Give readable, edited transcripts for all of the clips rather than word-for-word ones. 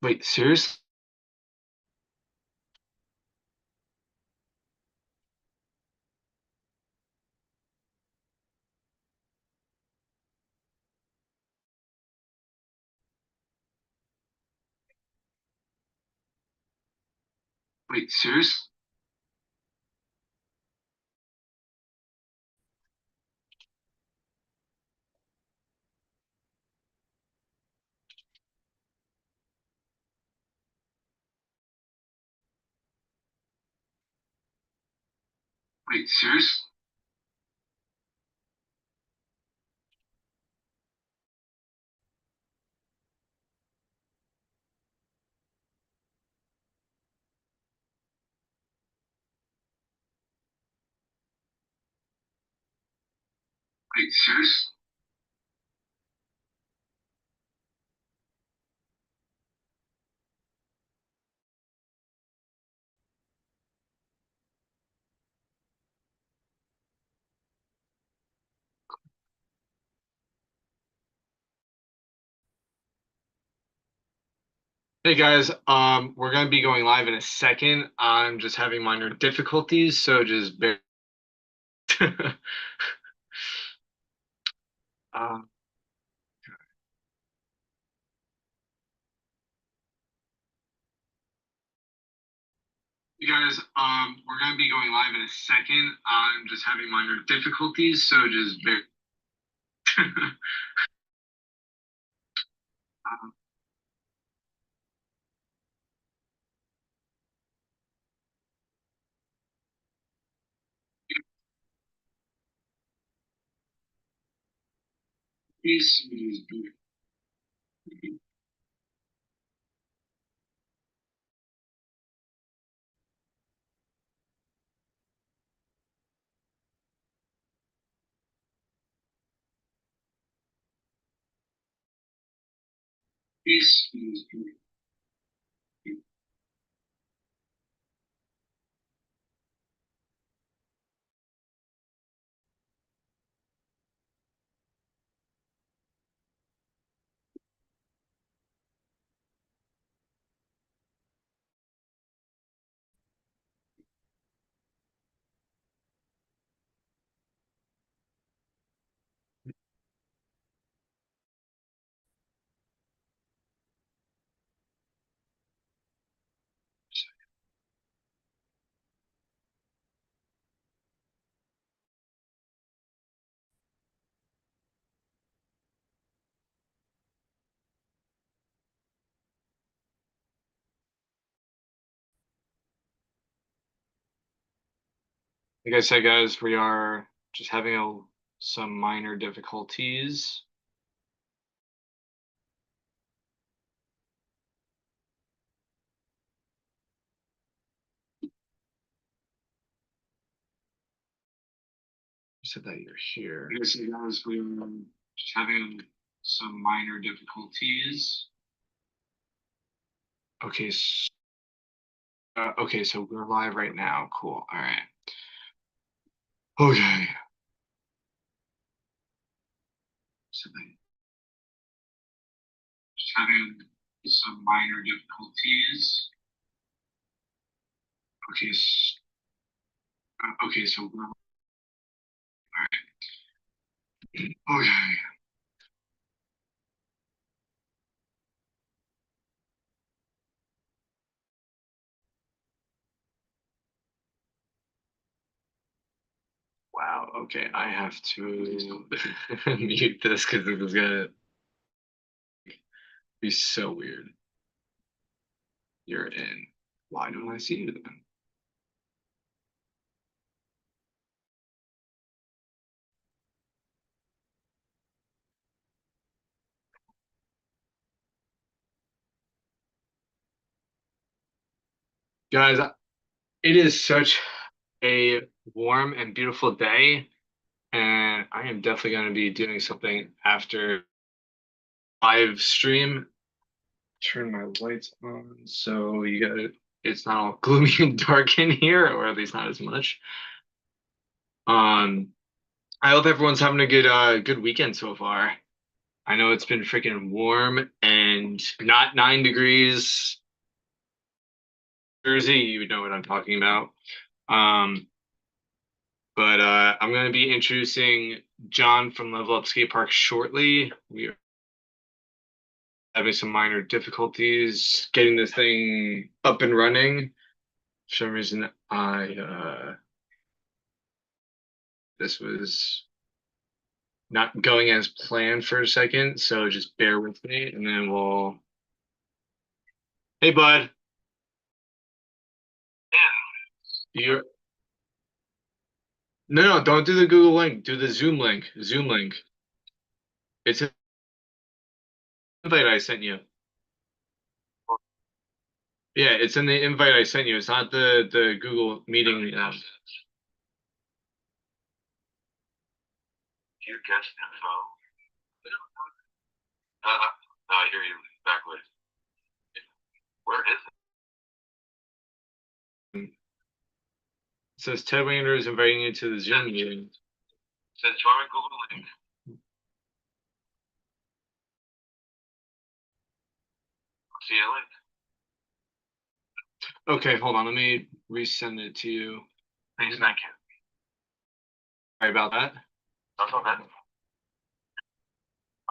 Wait, serious? Wait, serious? Wait, serious? Wait, serious? Hey guys, we're gonna be going live in a second. I'm just having minor difficulties, so just bear. um, hey guys, we're gonna be going live in a second. I'm just having minor difficulties, so just bear. um, Please, just bear. Please, just bear. Like I said, guys, we are just having some minor difficulties. You said that you're here. Like I said, guys, we are just having some minor difficulties. Okay, okay, so we're live right now. Cool. All right. Okay. So then, just having some minor difficulties. Okay. Okay, so we're all right. Okay. Wow. Okay, I have to mute this because this is gonna be so weird. You're in. Why don't I see you then? Guys, it is such a warm and beautiful day, and I am definitely going to be doing something after live stream. Turn my lights on so you got it's not all gloomy and dark in here, or at least not as much. Um, I hope everyone's having a good weekend so far. I know it's been freaking warm and not 9 degrees. Jersey, you know what I'm talking about. Um, but I'm going to be introducing John from Level Up Skate Park shortly. We are having some minor difficulties getting this thing up and running. For some reason, this was not going as planned for a second, so just bear with me, and then we'll. Hey, bud. You No, don't do the Google link. Do the Zoom link. Zoom link. It's an invite I sent you. Yeah, it's in the invite I sent you. It's not the Google meeting. Your guest info. I hear you exactly. Where is it? It says Ted Wander is inviting you to the Zoom meeting. It says join Google link. See you link. Okay, hold on. Let me resend it to you. Please, thank you. Sorry about that. That's all good.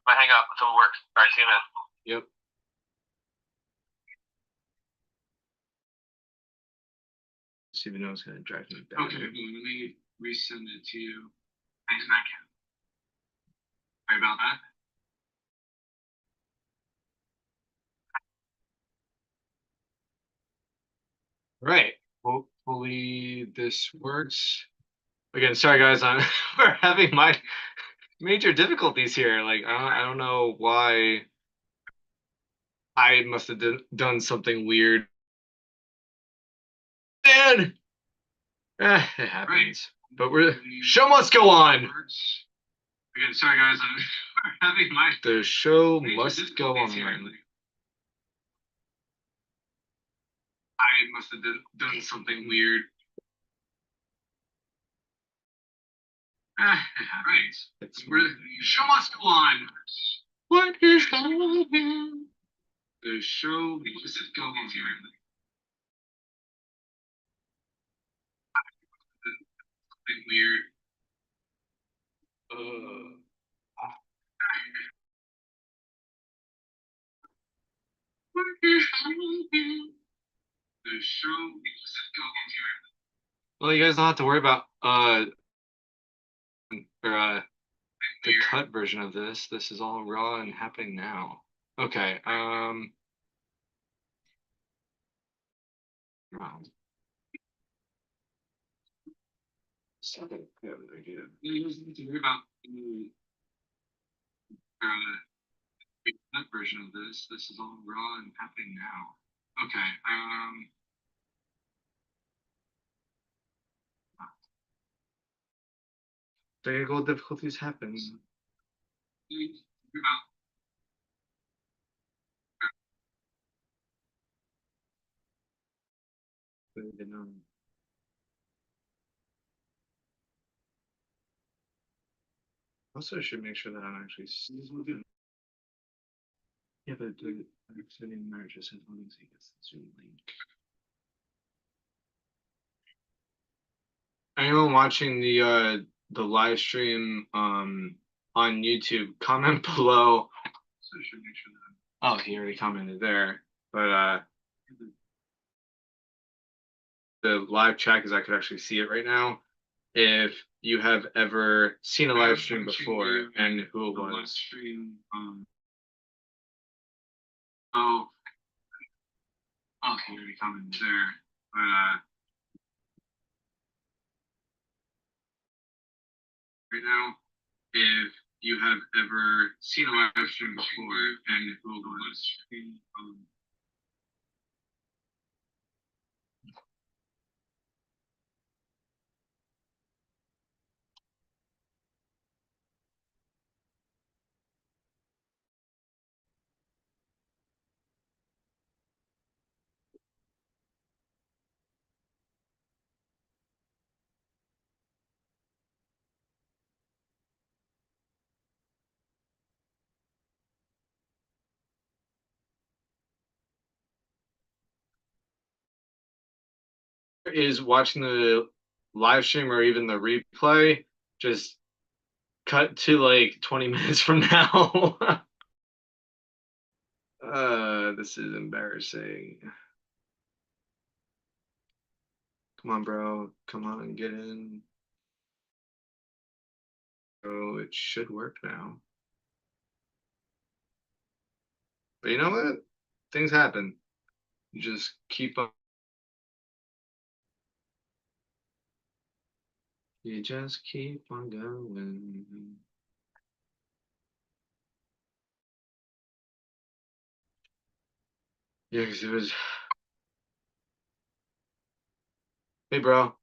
I hang up until it works. All right, see you, man. Yep. See, even though it's gonna drive me back. Okay, let me resend it to you. Thanks, thank you. Sorry about that. Right. Hopefully this works. Again, sorry guys, we're having my major difficulties here. Like I don't know why I must have done something weird. Man, it happens. Right. But show must go on. Again, sorry guys, we're having the show must go on. Here. I must have done something weird. Right. Show must go on. What is happening? The show must go on. Something weird. What is happening? The show must go on. Well, you guys don't have to worry about or the cut version of this. This is all raw and happening now. Okay. Something good idea. You guys need to worry about the cut version of this. This is all raw and happening now. Okay. Technical difficulties happen. Also, I should make sure that I'm actually seeing. Yeah, but the sending marriage just says one so he gets the Zoom link. Anyone watching the live stream on YouTube, comment below. So I should make sure that. Oh, he already commented there, but the live chat because I could actually see it right now. If you have ever seen a live stream before and who it was. Live stream, oh, he already commented there, but right now, if you have ever seen a live stream before and who it was. is watching the live stream or even the replay, just cut to like 20 minutes from now. This is embarrassing. Come on, bro. Come on, get in. Oh, it should work now. But you know what? Things happen. You just keep on. You just keep on going. Yeah, because it was. Hey, bro.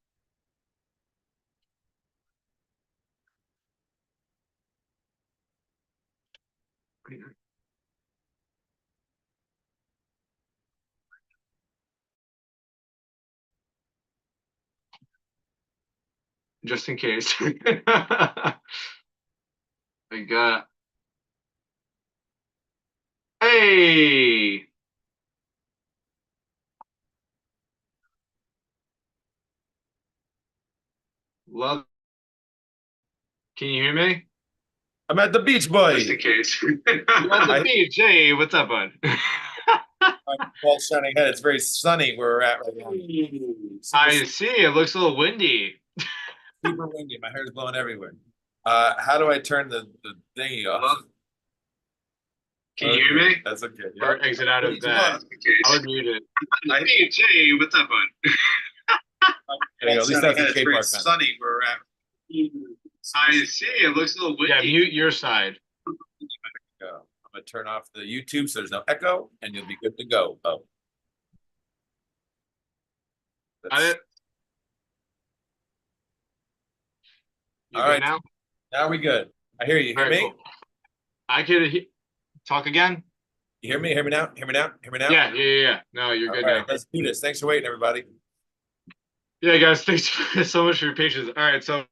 Just in case. I got. Hey! Love. Can you hear me? I'm at the beach, boy. Just in case. You're at the beach. Hey, what's up, bud? Fall shining head. It's very sunny where we're at right now. I see. It looks a little windy. Super windy. My hair is blowing everywhere. How do I turn the thingy off? Can you hear me? That's okay. Or exit out of that. I would mute it. Hey, what's up, bud? At least that's a very sunny where we're at. I see. It looks a little windy. Yeah, mute your side. I'm gonna turn off the YouTube so there's no echo, and you'll be good to go. Oh, Got it. You all good right. now? Now we good. I hear you. You hear me? Cool. I could talk again. You hear me? Hear me now? Hear me now? Hear me now? Yeah. No, you're good now. Let's do this. Thanks for waiting, everybody. Yeah, guys, thanks so much for your patience. All right, so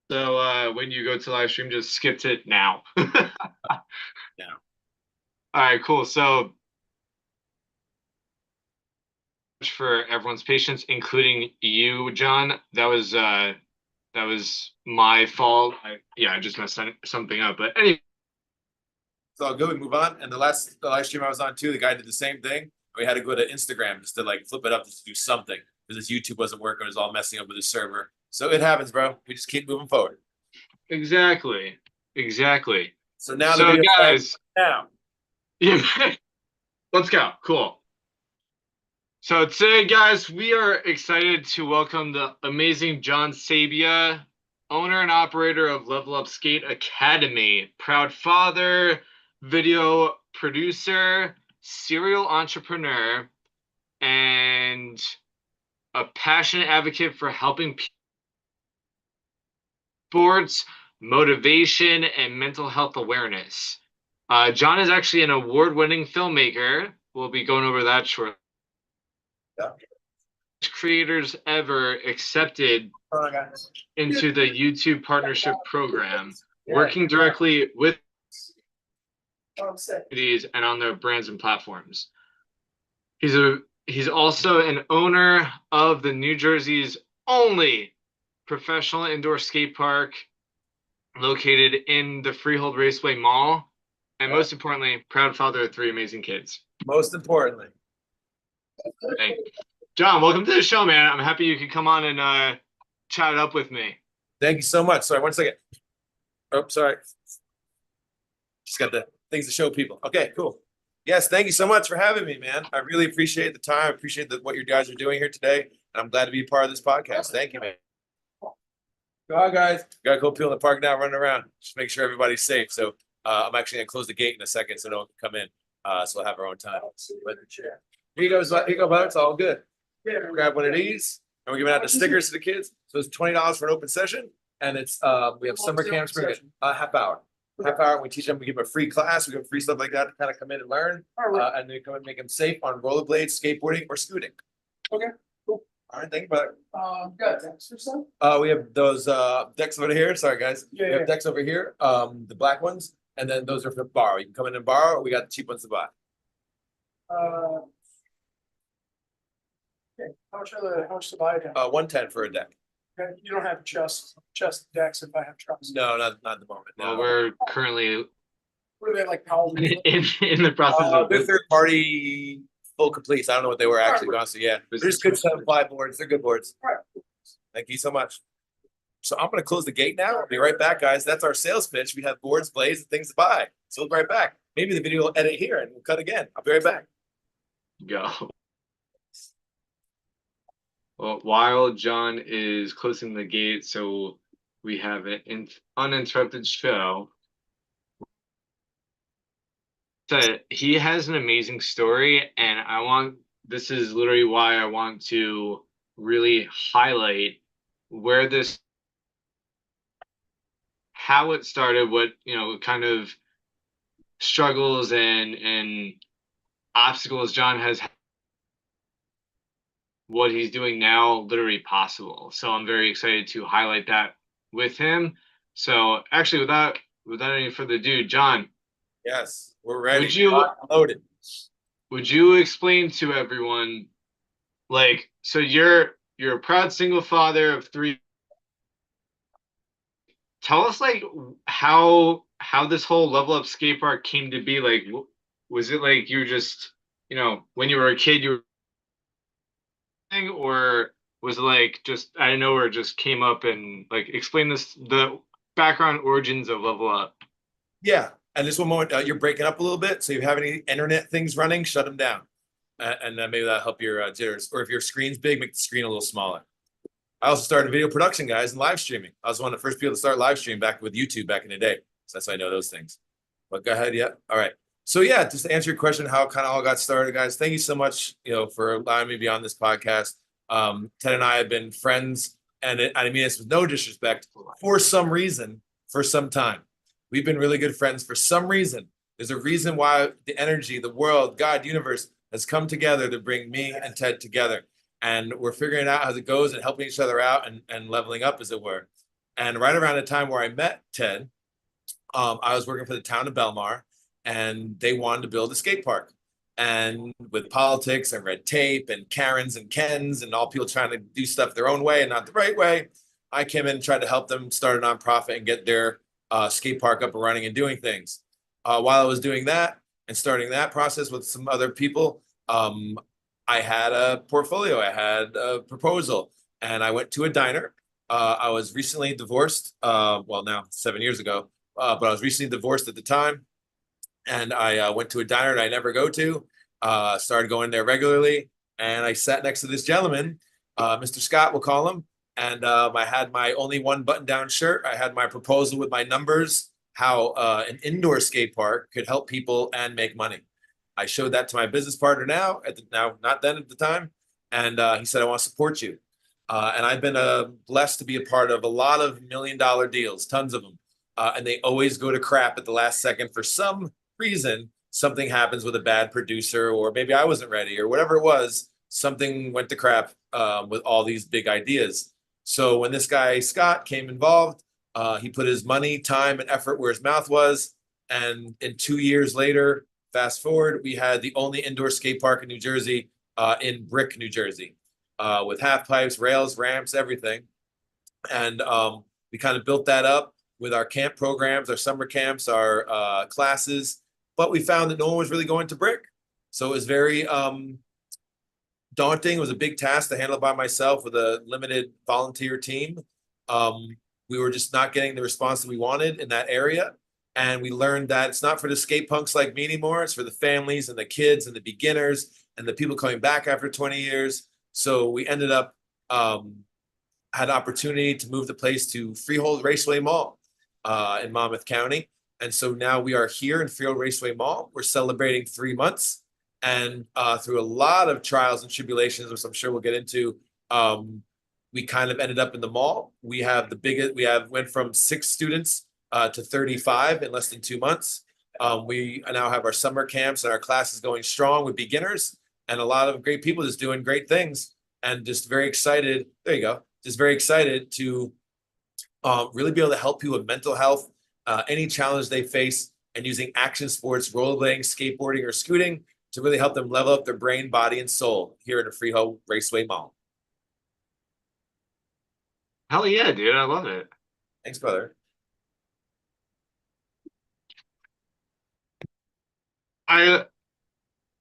when you go to live stream, just skip to it now. Now. All right, cool. So for everyone's patience, including you, John. That was my fault. I just messed something up. But anyway, It's all good. We move on. And the live stream I was on too, the guy did the same thing. We had to go to Instagram just to like flip it up, just to do something because his YouTube wasn't working. It was all messing up with his server. So it happens, bro. We just keep moving forward. exactly. So now, guys, now, yeah, let's go. Cool. So today, guys, we are excited to welcome the amazing John Sabia, owner and operator of Level Up Skate Academy, proud father, video producer, serial entrepreneur, and a passionate advocate for helping sports, motivation, and mental health awareness. John is actually an award-winning filmmaker. We'll be going over that shortly. Yeah. Creators ever accepted into the YouTube partnership program, working directly with communities and on their brands and platforms. He's also an owner of the New Jersey's only professional indoor skate park located in the Freehold Raceway Mall, and most importantly, proud father of 3 amazing kids. Most importantly. Thank you. John, welcome to the show, man. I'm happy you could come on and chat it up with me. Thank you so much. Sorry, 1 second. Oh, sorry. Just got the things to show people. Okay, cool. Yes, thank you so much for having me, man. I really appreciate the time. I appreciate what you guys are doing here today. And I'm glad to be a part of this podcast. Thank you, man. Go on, guys. Got a couple people in the park now running around. Just make sure everybody's safe. So I'm actually going to close the gate in a second so no one can come in. So we'll have our own time. But here you go, bud. It's all good. Yeah, grab one of these. And we're giving out the stickers to the kids. So it's $20 for an open session. And it's we have summer camps for half hour. Half hour. We teach them, we give them a free class. We give them free stuff like that to kind of come in and learn. And then come and make them safe on rollerblades, skateboarding, or scooting. Okay, cool. All right, thank you, brother. Got decks or something? We have those decks over here. Sorry, guys. We have decks over here. The black ones. And then those are for borrow. You can come in and borrow, or we got the cheap ones to buy. Okay, how much to buy a deck? 110 for a deck. Okay, you don't have just decks if I have trucks. No, not at the moment. Well, No. we're currently What are they like Powell? in the process of They're third party full complete. I don't know what they were actually, honestly. Yeah, they're just good 7-ply boards. They're good boards. Right. Thank you so much. So I'm going to close the gate now. I'll be right back, guys. That's our sales pitch. We have boards, blades, and things to buy. So we'll be right back. Maybe the video will edit here and we'll cut again. I'll be right back. go. Well, while John is closing the gate, so we have an uninterrupted show. So he has an amazing story, and this is literally why I want to really highlight where how it started, what, kind of struggles and obstacles John has, what he's doing now literally possible. So I'm very excited to highlight that with him. So actually, without any further ado, John, Yes, we're ready. Loaded. Would you explain to everyone, like, so you're a proud single father of 3. Tell us, like, how this whole Level Up skate park came to be. Like, was it like you just, when you were a kid, you were, or was it like just out of nowhere just came up? And like, explain the background origins of Level Up. Yeah, and just one moment, you're breaking up a little bit. So if you have any internet things running, shut them down, and then maybe that'll help your jitters. Or if your screen's big, make the screen a little smaller. I also started video production, guys, and live streaming. I was one of the first people to start live streaming back with YouTube back in the day. So that's why I know those things. But go ahead, yeah. All right. So yeah, just to answer your question, how kind of all got started, guys. Thank you so much, for allowing me to be on this podcast. Ted and I have been friends, and I mean this with no disrespect, for some reason, for some time. We've been really good friends for some reason. There's a reason why the energy, the world, God, universe has come together to bring me and Ted together. And we're figuring out how it goes and helping each other out and leveling up, as it were. And right around the time where I met Ted, I was working for the town of Belmar, and they wanted to build a skate park. And with politics and red tape and Karens and Kens and all people trying to do stuff their own way and not the right way, I came in and tried to help them start a nonprofit and get their skate park up and running and doing things. While I was doing that and starting that process with some other people, I had a portfolio, I had a proposal, and I went to a diner. I was recently divorced, well, now 7 years ago, but I was recently divorced at the time. And I went to a diner that I never go to, started going there regularly. And I sat next to this gentleman, Mr. Scott, we'll call him. And I had my only one button down shirt. I had my proposal with my numbers, how an indoor skate park could help people and make money. I showed that to my business partner now, not then at the time. And he said, I want to support you. And I've been blessed to be a part of a lot of $1 million deals, tons of them. And they always go to crap at the last second for some reason. Something happens with a bad producer, or maybe I wasn't ready, or whatever it was. Something went to crap with all these big ideas. So when this guy, Scott, came involved, he put his money, time, and effort where his mouth was. And in 2 years later, fast forward, we had the only indoor skate park in New Jersey, in Brick, New Jersey, with half pipes, rails, ramps, everything. And we kind of built that up with our camp programs, our summer camps, our classes. But we found that no one was really going to Brick. So it was very daunting. It was a big task to handle by myself with a limited volunteer team. We were just not getting the response that we wanted in that area. And we learned that it's not for the skate punks like me anymore. It's for the families and the kids and the beginners and the people coming back after 20 years. So we ended up, had opportunity to move the place to Freehold Raceway Mall in Monmouth County. And so now we are here in Freehold Raceway Mall. We're celebrating 3 months. And through a lot of trials and tribulations, which I'm sure we'll get into, we kind of ended up in the mall. We went from 6 students to 35 in less than 2 months. We now have our summer camps and our classes going strong with beginners and a lot of great people just doing great things, and just very excited. There you go. Just very excited to really be able to help people with mental health, any challenge they face, and using action sports, rollerblading, skateboarding, or scooting to really help them level up their brain, body, and soul here in the Freehold Raceway Mall. Hell yeah, dude. I love it. Thanks, brother. I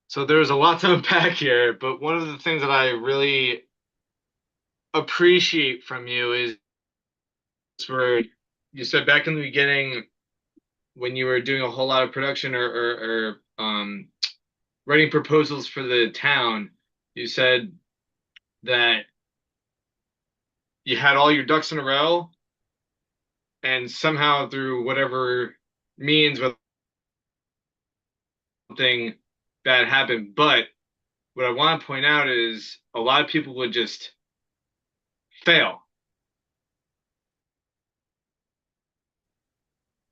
so there's a lot to unpack here, but one of the things that I really appreciate from you is where you said back in the beginning when you were doing a whole lot of production or writing proposals for the town, you said that you had all your ducks in a row, and somehow through whatever means, whether something bad happened. But what I want to point out is a lot of people would just fail.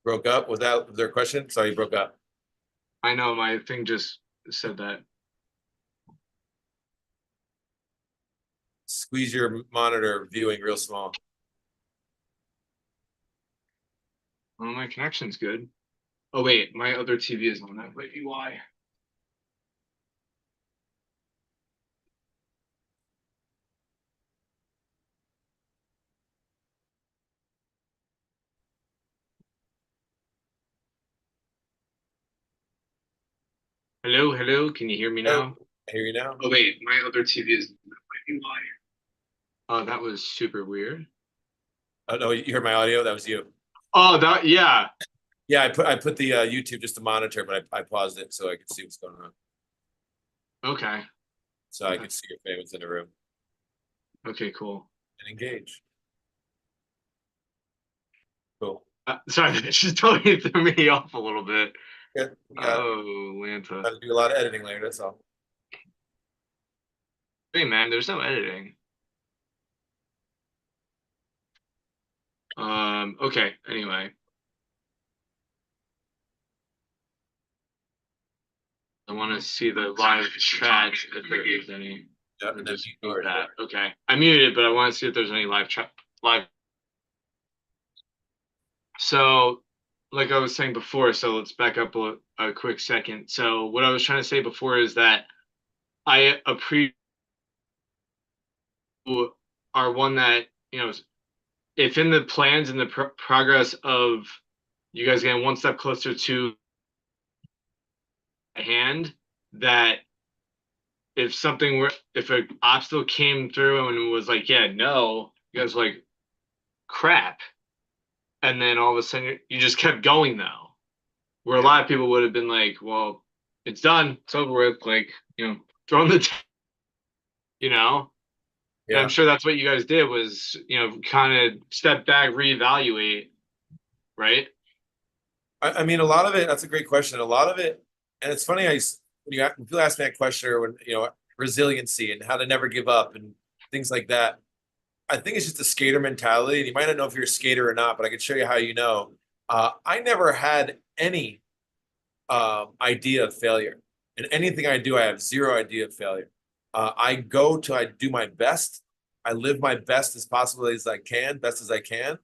Broke up? Was there a question? Sorry, you broke up. I know my thing just said that. Squeeze your monitor viewing real small. Well, my connection's good. Oh wait, my other TV is on. That might be why. Hello, hello. Can you hear me now? I hear you now. Oh wait, my other TV is. That might be why. Oh, that was super weird. Oh no, you heard my audio? That was you. Oh, that yeah. Yeah, I put the YouTube just to monitor, but I paused it so I could see what's going on. Okay. So I could see your favorites in the room Okay, cool. and engage. Cool. Sorry, that just totally threw me off a little bit. Yeah, Oh, Lanta. gotta do a lot of editing later, that's all. Hey man, there's no editing. Okay, anyway. I want to see the live chat if there is any. Yeah, and then Just you mute ignore that. that. Okay. I muted it, but I want to see if there's any live chat live. So, like I was saying before, so let's back up a quick second. So, what I was trying to say before is that I appreciate are one that, if in the plans and the progress of you guys getting one step closer to a hand, that if an obstacle came through and was like, yeah, no, you guys were like, crap. And then all of a sudden you just kept going though. Where a lot of people would have been like, well, it's done, it's over with, like, throw in the And I'm Yeah. sure that's what you guys did was, kind of step back, reevaluate, right? I mean, a lot of it, that's a great question. A lot of it, and it's funny, when people ask me that question, or when, resiliency and how to never give up and things like that. I think it's just a skater mentality. And you might not know if you're a skater or not, but I can show you how you know. I never had any idea of failure. In anything I do, I have zero idea of failure. I go till I do my best. I live my best as possibly as I can, best as I can.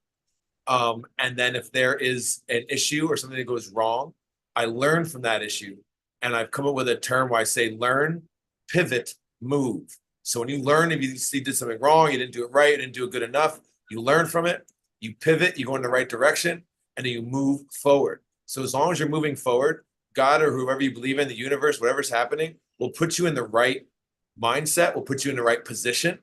And then if there is an issue or something that goes wrong, I learn from that issue. And I've come up with a term where I say learn, pivot, move. So when you learn, if you did something wrong, you didn't do it right, you didn't do it good enough, you learn from it, you pivot, you go in the right direction, and then you move forward. So as long as you're moving forward, God or whoever you believe in, the universe, whatever's happening, will put you in the right mindset, will put you in the right position.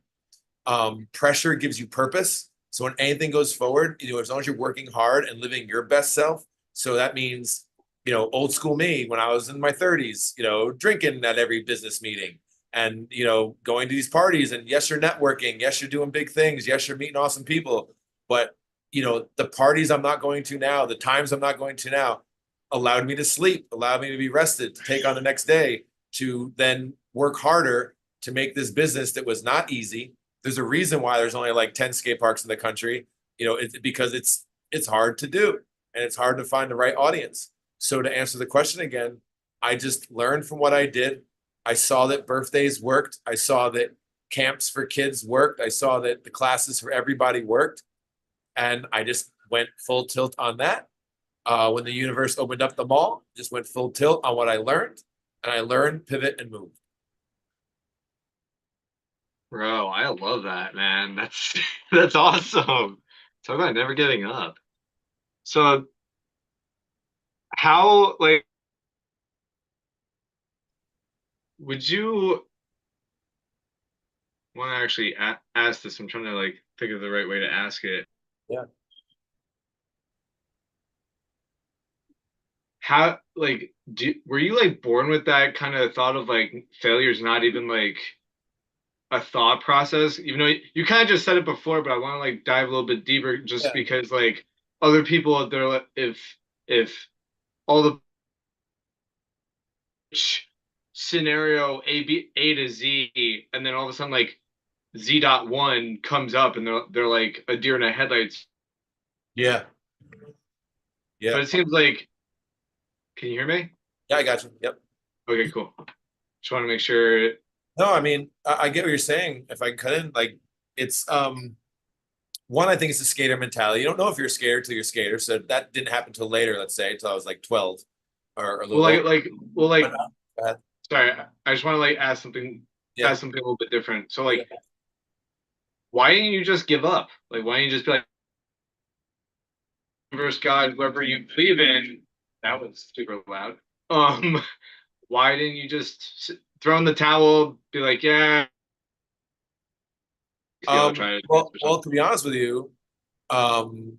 Pressure gives you purpose. So when anything goes forward, as long as you're working hard and living your best self. So that means, old school me when I was in my 30s, drinking at every business meeting and, going to these parties, and yes, you're networking. Yes, you're doing big things. Yes, you're meeting awesome people. But, the parties I'm not going to now, the times I'm not going to now allowed me to sleep, allowed me to be rested, to take on the next day, to then work harder to make this business that was not easy. There's a reason why there's only like 10 skate parks in the country. It's because it's hard to do and it's hard to find the right audience. So to answer the question again, I just learned from what I did. I saw that birthdays worked. I saw that camps for kids worked. I saw that the classes for everybody worked. And I just went full tilt on that. When the universe opened up the mall, just went full tilt on what I learned. and I learned, pivot, and move. Bro, I love that, man. That's that's awesome. Talk about never getting up. So how like would you want to actually ask this? I'm trying to like think of the right way to ask it. Yeah. How like were you like born with that kind of thought of like failure is not even like a thought process, even though you kind of just said it before, but I want to like dive a little bit deeper just Yeah. because like other people they're like if all the scenario A to Z and then all of a sudden like Z dot one comes up and they're like a deer in the headlights. Yeah. Yeah. But it seems like can you hear me? Yeah, I got you. Yep. Okay, cool. Just want to make sure. No, I mean, I get what you're saying. If I couldn't, like, it's one, I think it's a skater mentality. You don't know if you're scared till you're skater. So that didn't happen till later, let's say, till I was like 12 or a Well, little older. well, But, like, go ahead. sorry, I just want to like Yeah. ask something a little bit different. So, like, why didn't you just give up? Like, why didn't you just be like, universe, God, whoever you believe in? That was super loud. Um, why didn't you just throw in the towel, be like, yeah, I'll try it or Well, to be honest with you, um,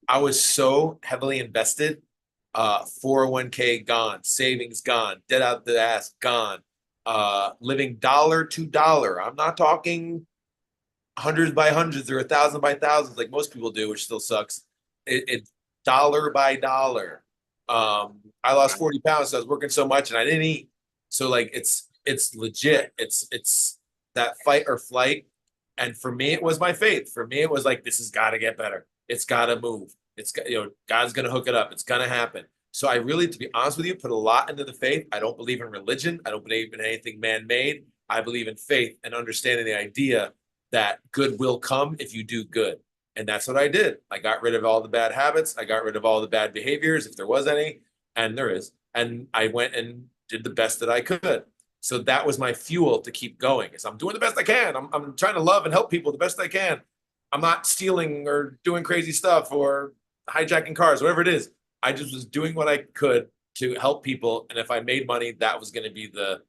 I was so heavily invested. 401k gone, savings gone, dead out the ass gone. Living dollar to dollar. I'm not talking hundreds by hundreds or 1,000 by thousands like most people do, which still sucks. It dollar by dollar. I lost 40 pounds. So I was working so much and I didn't eat. So like it's legit. It's that fight or flight. And for me, it was my faith. For me, it was like this has got to get better. It's got to move. It's got, God's gonna hook it up. It's gonna happen. So I really, to be honest with you, put a lot into the faith. I don't believe in religion. I don't believe in anything man-made. I believe in faith and understanding the idea that good will come if you do good. And that's what I did. I got rid of all the bad habits. I got rid of all the bad behaviors, if there was any, and there is. And I went and did the best that I could. So that was my fuel to keep going. Is I'm doing the best I can. I'm trying to love and help people the best I can. I'm not stealing or doing crazy stuff or hijacking cars, whatever it is. I just was doing what I could to help people. And if I made money, that was going to be the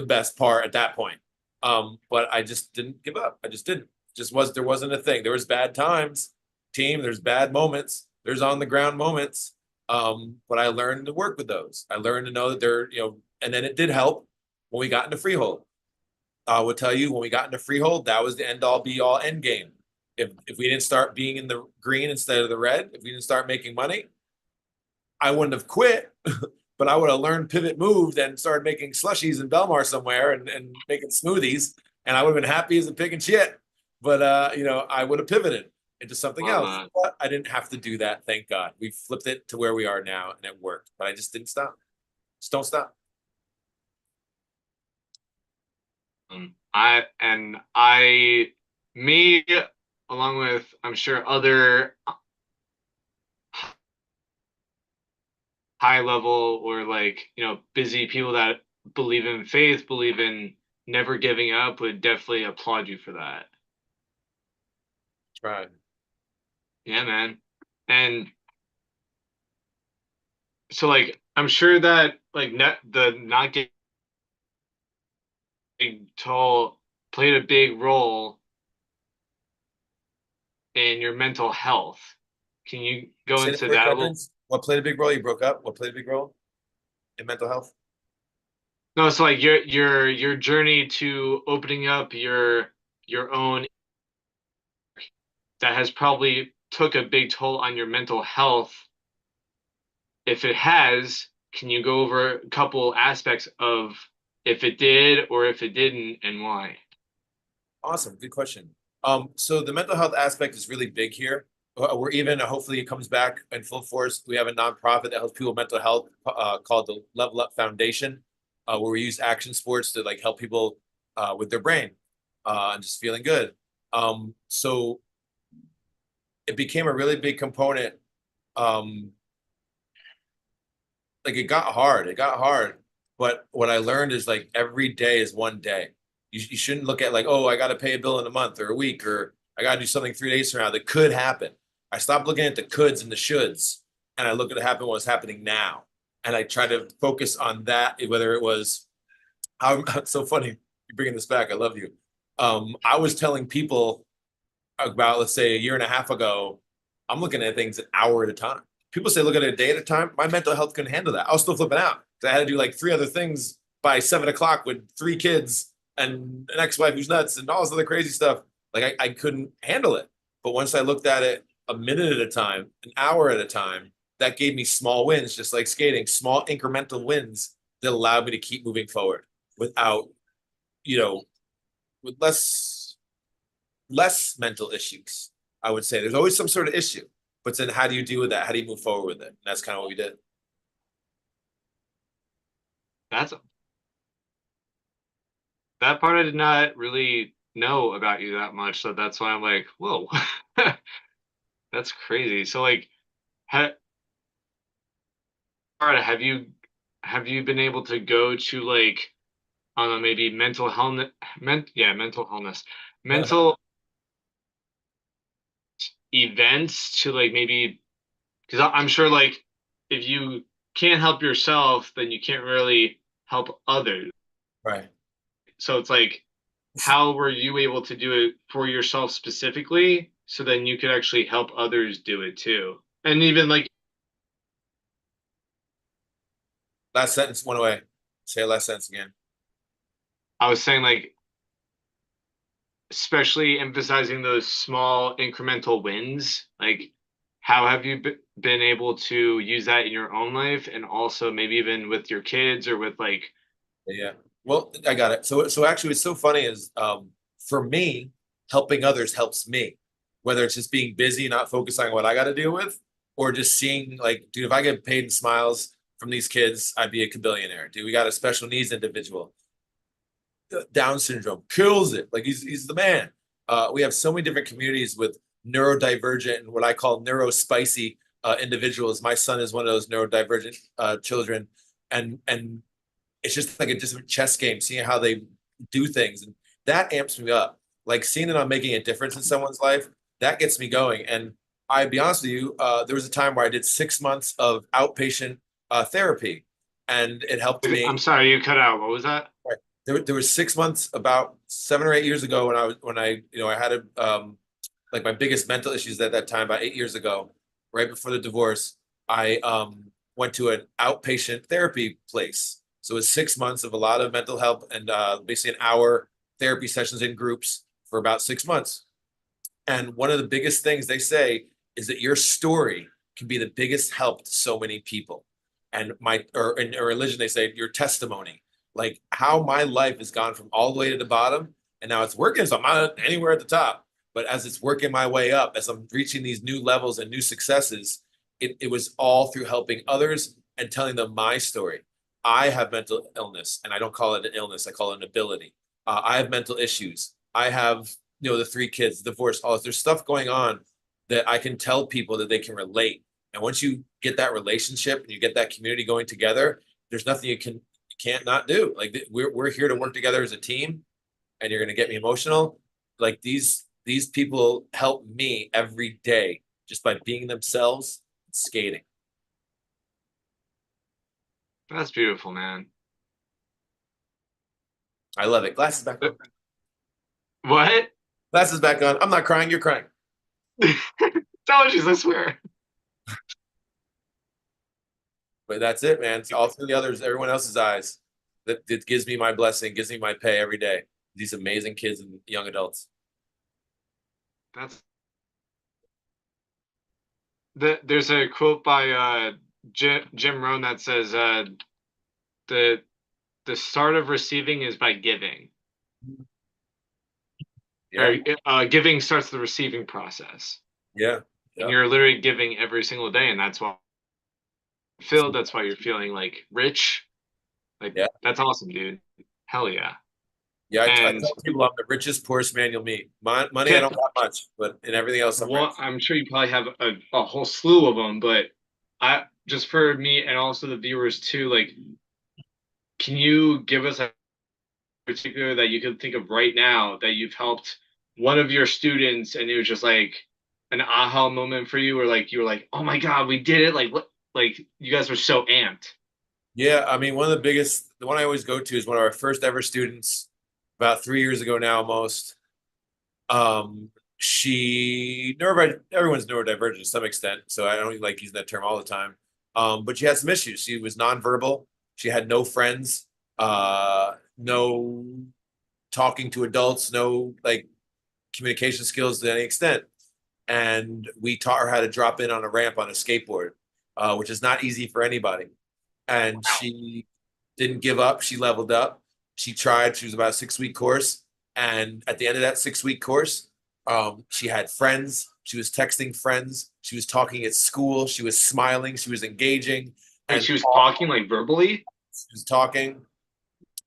best part at that point. But I just didn't give up. I just didn't. There wasn't a thing. There was bad times, team. There's bad moments. There's on the ground moments. But I learned to work with those. I learned to know that and then it did help when we got into freehold. I would tell you when we got into freehold, that was the end all be all end game. If we didn't start being in the green instead of the red, if we didn't start making money, I wouldn't have quit, but I would have learned pivot moved and started making slushies in Belmar somewhere and making smoothies. And I would have been happy as a pig and shit. But I would have pivoted into something else. But I didn't have to do that, thank God. We flipped it to where we are now and it worked. But I just didn't stop. Just don't stop. Me, along with I'm sure other high level or like busy people that believe in faith, believe in never giving up, would definitely applaud you for that. Right. Yeah, man. And so like I'm sure that like the not getting told played a big role in your mental health. Can you go into that a little? What played a big role? You broke up. What played a big role in mental health? No, so like your journey to opening up your own that has probably took a big toll on your mental health. If it has, can you go over a couple aspects of if it did or if it didn't and why? Awesome. Good question. So the mental health aspect is really big here. We're even, hopefully it comes back in full force. We have a nonprofit that helps people with mental health called the Level Up Foundation, where we use action sports to like help people with their brain and just feeling good. So it became a really big component like it got hard. It got hard. But what I learned is like every day is one day. You shouldn't look at like, oh, I got to pay a bill in a month or a week, or I got to do something 3 days from now that could happen. I stopped looking at the coulds and the shoulds, and I look at what happened, what's happening now. And I try to focus on that, whether it was how it's so funny you bringing this back. I love you. I was telling people about, let's say, a year and a half ago, I'm looking at things an hour at a time. People say look at it a day at a time. My mental health couldn't handle that. I was still flipping out because I had to do like 3 other things by 7 o'clock with 3 kids and an ex-wife who's nuts and all this other crazy stuff. Like I couldn't handle it. But once I looked at it a minute at a time, an hour at a time, that gave me small wins, just like skating, small incremental wins that allowed me to keep moving forward without, you know, with less mental issues. I would say there's always some sort of issue, but then how do you deal with that? How do you move forward with it? And that's kind of what we did. That's that part I did not really know about you that much, so that's why I'm like, whoa, that's crazy. So like, ha Alright, have you been able to go to like, I don't know, maybe mental wellness, mental events to like maybe because I'm sure like if you can't help yourself, then you can't really help others. Right. So it's like, how were you able to do it for yourself specifically, so then you could actually help others do it too? And even like Last sentence went away. Say last sentence again. I was saying, like especially emphasizing those small incremental wins, like how have you been able to use that in your own life and also maybe even with your kids or with like Yeah. Well, I got it. So actually, what's so funny is, for me, helping others helps me. Whether it's just being busy, not focusing on what I got to deal with, or just seeing like, dude, if I get paid in smiles from these kids, I'd be a billionaire. Dude, we got a special needs individual, Down syndrome, kills it. Like he's the man. We have so many different communities with neurodivergent and what I call neurospicy individuals. My son is one of those neurodivergent children, and it's just like a different chess game, seeing how they do things, and that amps me up. Like seeing that I'm making a difference in someone's life, that gets me going. And I'd be honest with you, there was a time where I did 6 months of outpatient therapy, and it helped me. I'm sorry, you cut out. What was that? There was 6 months about 7 or 8 years ago when I had like my biggest mental issues at that time, about 8 years ago, right before the divorce. I went to an outpatient therapy place. So it was 6 months of a lot of mental health and basically an hour therapy sessions in groups for about 6 months. And one of the biggest things they say is that your story can be the biggest help to so many people. And or in a religion, they say your testimony, like how my life has gone from all the way to the bottom, and now it's working. So I'm not anywhere at the top, but as it's working my way up, as I'm reaching these new levels and new successes, it was all through helping others and telling them my story. I have mental illness, and I don't call it an illness. I call it an ability. I have mental issues. I have, the 3 kids, divorce, all this. There's stuff going on that I can tell people that they can relate. And once you get that relationship and you get that community going together, there's nothing you can't not do. Like we're here to work together as a team, and you're gonna get me emotional. Like these people help me every day just by being themselves and skating. That's beautiful, man. I love it. Glasses back on. What? Glasses back on. I'm not crying. You're crying. Allergies, I swear. But that's it, man. It's all through the others, everyone else's eyes. That gives me my blessing, gives me my pay every day. These amazing kids and young adults. That's there's a quote by Jim Rohn that says the the start of receiving is by giving. Yeah. Or giving starts the receiving process. Yeah. And you're literally giving every single day, and that's why that's why you're feeling like rich. Like that's awesome, dude. Hell yeah. Yeah, I tell people I'm the richest, poorest man you'll meet. Money, I don't got much, but in everything else, I'm sure you probably have a whole slew of them, but just for me and also the viewers too, like, can you give us a particular that you can think of right now that you've helped one of your students and it was just like an aha moment for you, or like you were like, oh my God, we did it. Like what, like you guys were so amped. Yeah, I mean, one of the biggest, the one I always go to is one of our first ever students, about 3 years ago now, almost. Um, she everyone's neurodivergent to some extent, so I don't like using that term all the time. But she had some issues. She was nonverbal. She had no friends, no talking to adults, no like communication skills to any extent. And we taught her how to drop in on a ramp on a skateboard, which is not easy for anybody. And she didn't give up. She leveled up. She tried. She was about a 6 week course. And at the end of that 6 week course, she had friends. She was texting friends. She was talking at school. She was smiling. She was engaging. Like And she was talking like verbally. she was talking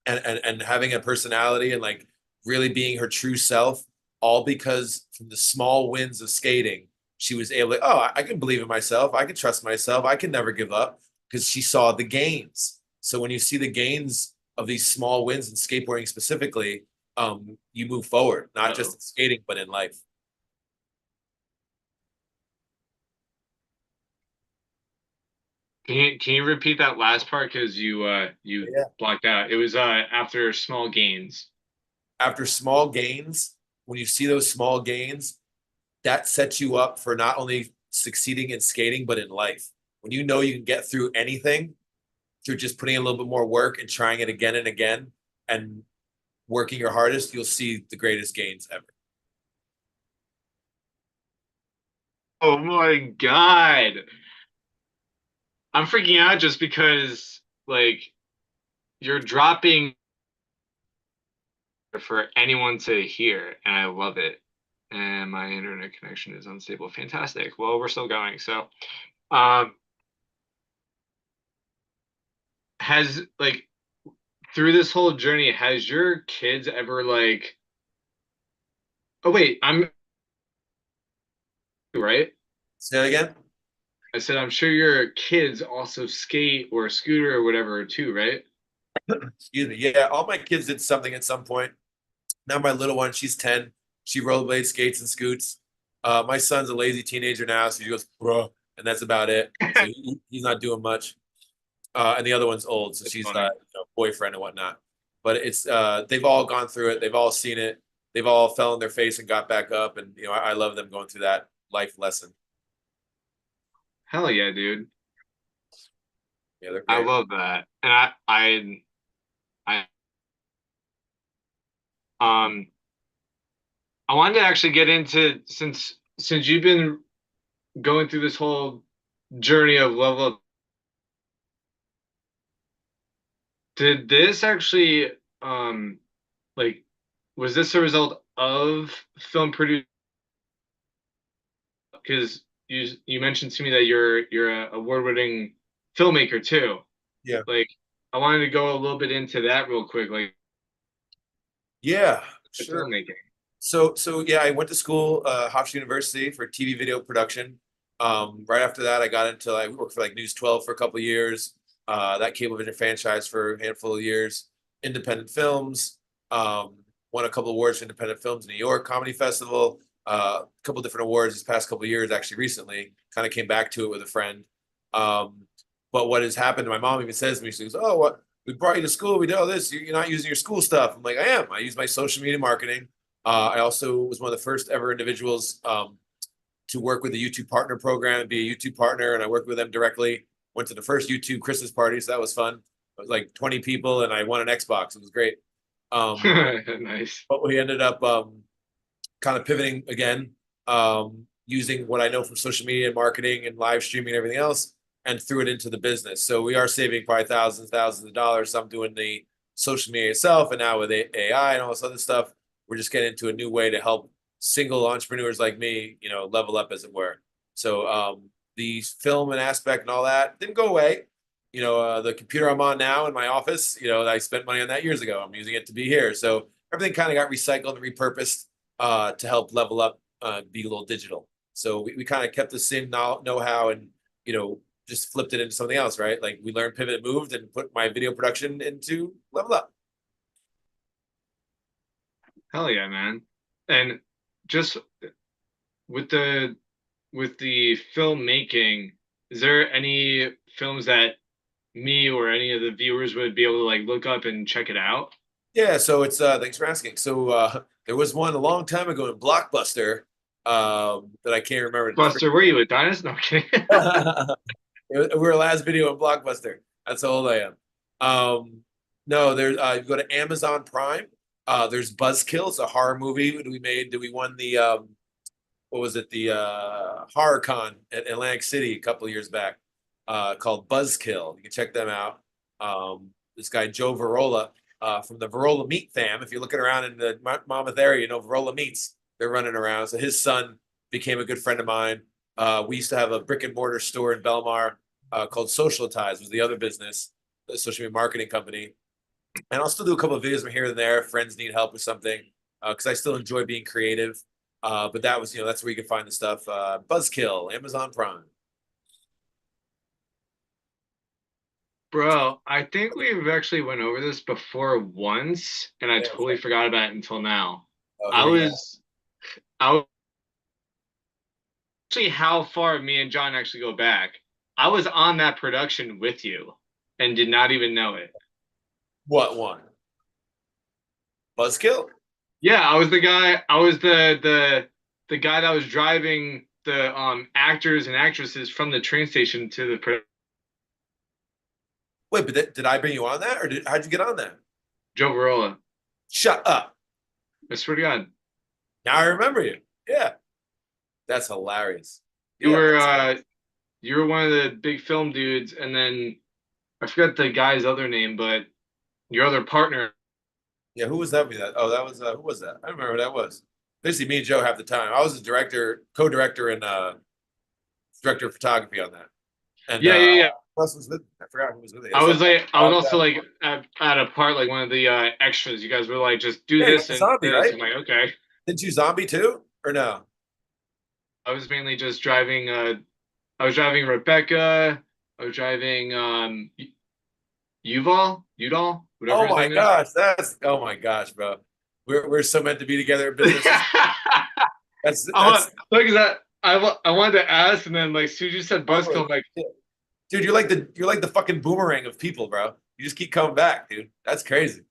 and having a personality and like really being her true self, all because from the small wins of skating, she was able to, oh, I can believe in myself. I can trust myself. I can never give up because she saw the gains. So when you see the gains of these small wins in skateboarding specifically, you move forward, not just in skating, but in life. Can you repeat that last part because you Yeah. blocked out? It was after small gains. After small gains, when you see those small gains, that sets you up for not only succeeding in skating, but in life. When you know you can get through anything through just putting in a little bit more work and trying it again and again and working your hardest, you'll see the greatest gains ever. Oh my God. I'm freaking out just because like you're dropping for anyone to hear, and I love it. And my internet connection is unstable. Fantastic. Well, we're still going. So, um, has like through this whole journey, has your kids ever like, oh wait, I'm right? Say that again. I said I'm sure your kids also skate or scooter or whatever too, right? Excuse me. Yeah, all my kids did something at some point. Now my little one, she's 10. She rollerblades, skates, and scoots. My son's a lazy teenager now, so he goes, bro, and that's about it. So he's not doing much. And the other one's old, so It's she's funny. boyfriend and whatnot. But it's they've all gone through it. They've all seen it. They've all fell on their face and got back up. And I love them going through that life lesson. Hell yeah, dude. Yeah, they're I great. love that. And I um I wanted to actually get into since you've been going through this whole journey of level up, did this actually um like was this a result of film produce? Because you mentioned to me that you're a award-winning filmmaker too. Yeah. Like I wanted to go a little bit into that real quick, like Yeah, the sure. filmmaking. So yeah, I went to school, Hofstra University for TV video production. Right after that, I worked for like News 12 for a couple of years, that Cablevision franchise for a handful of years, independent films, won a couple of awards for independent films in New York Comedy Festival, a couple of different awards this past couple of years, actually recently, kind of came back to it with a friend. Um, but what has happened, my mom even says to me, she goes, oh, what, we brought you to school, we did all this, you're not using your school stuff. I'm like, I am. I use my social media marketing. I also was one of the first ever individuals to work with the YouTube partner program and be a YouTube partner. And I worked with them directly. Went to the first YouTube Christmas party, so that was fun. It was like 20 people, and I won an Xbox. It was great. Nice. But we ended up kind of pivoting again, using what I know from social media and marketing and live streaming and everything else, and threw it into the business. So we are saving probably thousands of dollars. So I'm doing the social media itself, and now with AI and all this other stuff, we're just getting into a new way to help single entrepreneurs like me, level up as it were. So the film and aspect and all that didn't go away. The computer I'm on now in my office, I spent money on that years ago. I'm using it to be here. So everything kind of got recycled and repurposed to help level up, be a little digital. So we kind of kept the same know-how and, just flipped it into something else, right? Like we learned Pivot Moved and put my video production into Level Up. Hell yeah, man. And just with the filmmaking, is there any films that me or any of the viewers would be able to like look up and check it out? Yeah, so it's thanks for asking. So there was one a long time ago in Blockbuster that I can't remember. Buster, were you a dinosaur? No, I'm kidding. We were last video in Blockbuster. That's how old I am. No, there's you go to Amazon Prime. There's Buzzkill. It's a horror movie that we made. That we won the what was it? The HorrorCon at Atlantic City a couple of years back. Called Buzzkill. You can check them out. This guy Joe Varola from the Varola Meat fam. If you're looking around in the Monmouth area, you know Varola Meats. They're running around. So his son became a good friend of mine. We used to have a brick and mortar store in Belmar called Socialitize, was the other business, the social media marketing company. And I'll still do a couple of videos from here and there. Friends need help with something because I still enjoy being creative. But that was, that's where you can find the stuff. Buzzkill, Amazon Prime. Bro, I think we've actually went over this before once, and I totally forgot about it until now. Oh, I was actually how far me and John actually go back. I was on that production with you and did not even know it. What one? Buzzkill? Yeah, I was the guy. I was the guy that was driving the actors and actresses from the train station to the production. Wait, but did I bring you on that, or how'd you get on that? Joe Varola. Shut up! I swear to God. Now I remember you. Yeah, that's hilarious. You were one of the big film dudes, and then I forgot the guy's other name, but your other partner. Yeah, who was that? Oh, that was who was that? I don't remember who that was. Basically, me and Joe have the time. I was the director, co-director, and director of photography on that. And Yeah. who else was with? I forgot who was with it. I was also like at a part like one of the extras. You guys were like, just do this and zombie, this. right? I'm like, okay. Didn't you zombie too, or no? I was mainly just driving. I was driving Rebecca. I was driving Udall, whatever. Oh my gosh, oh my gosh, bro. We're so meant to be together in business. that's look at that. I wanted to ask, and then like Suji said Buzzkill, I'm like, dude, you're like the fucking boomerang of people, bro. You just keep coming back, dude. That's crazy.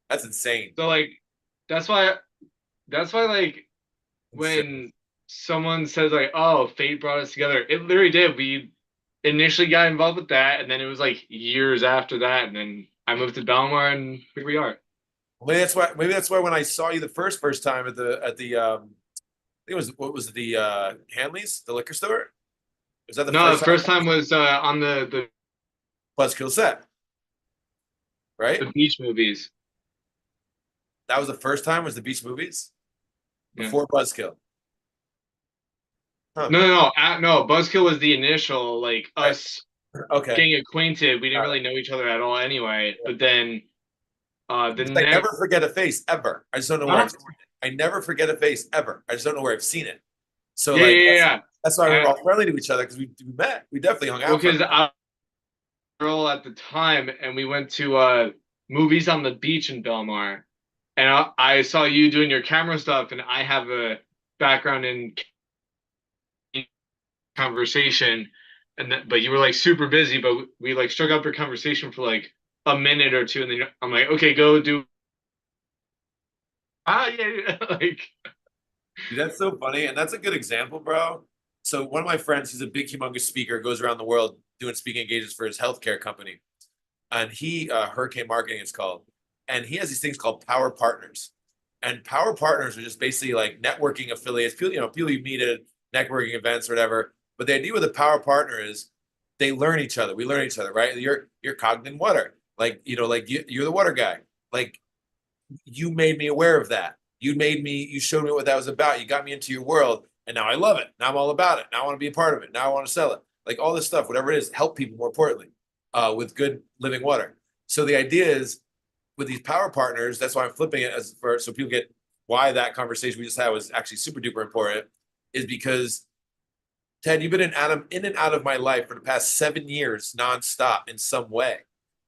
That's insane. So like, that's why like when someone says like, oh, fate brought us together, it literally did. We initially got involved with that, and then it was like years after that, and then I moved to Belmar, and here we are. Maybe that's why when I saw you the first time at the I think it was, what was it, the Hanley's, the liquor store? Was that the first time was on the Buzzkill set, right? The beach movies. That was the first time. Was the beach movies before Buzzkill? Huh. No. Buzzkill was the initial, like us getting acquainted. We didn't really know each other at all anyway. But then I never forget a face ever. I just don't know where I've seen it. I never forget a face ever. I just don't know where I've seen it. So that's why we're all friendly to each other, because we met. We definitely hung out. Because I was a girl at the time, and we went to movies on the beach in Belmar, and I saw you doing your camera stuff, and I have a background in conversation, but you were like super busy, but we like struck up your conversation for like a minute or two, and then I'm like, okay, go do. Like. Dude, that's so funny, and that's a good example, bro. So one of my friends, he's a big, humongous speaker, goes around the world doing speaking engagements for his healthcare company, and he Hurricane Marketing it's called, and he has these things called Power Partners, and Power Partners are just basically like networking affiliates, people you meet at networking events or whatever. But the idea with a Power Partner is they learn each other. We learn each other, right? You're Cognitive Water, like you're the water guy, like you made me aware of that. You showed me what that was about. You got me into your world, and now I love it. Now I'm all about it. Now I want to be a part of it. Now I want to sell it. Like all this stuff, whatever it is, help people more importantly, with good living water. So the idea is with these Power Partners, that's why I'm flipping it so people get why that conversation we just had was actually super duper important, is because Ted, you've been in and out of my life for the past 7 years, nonstop in some way.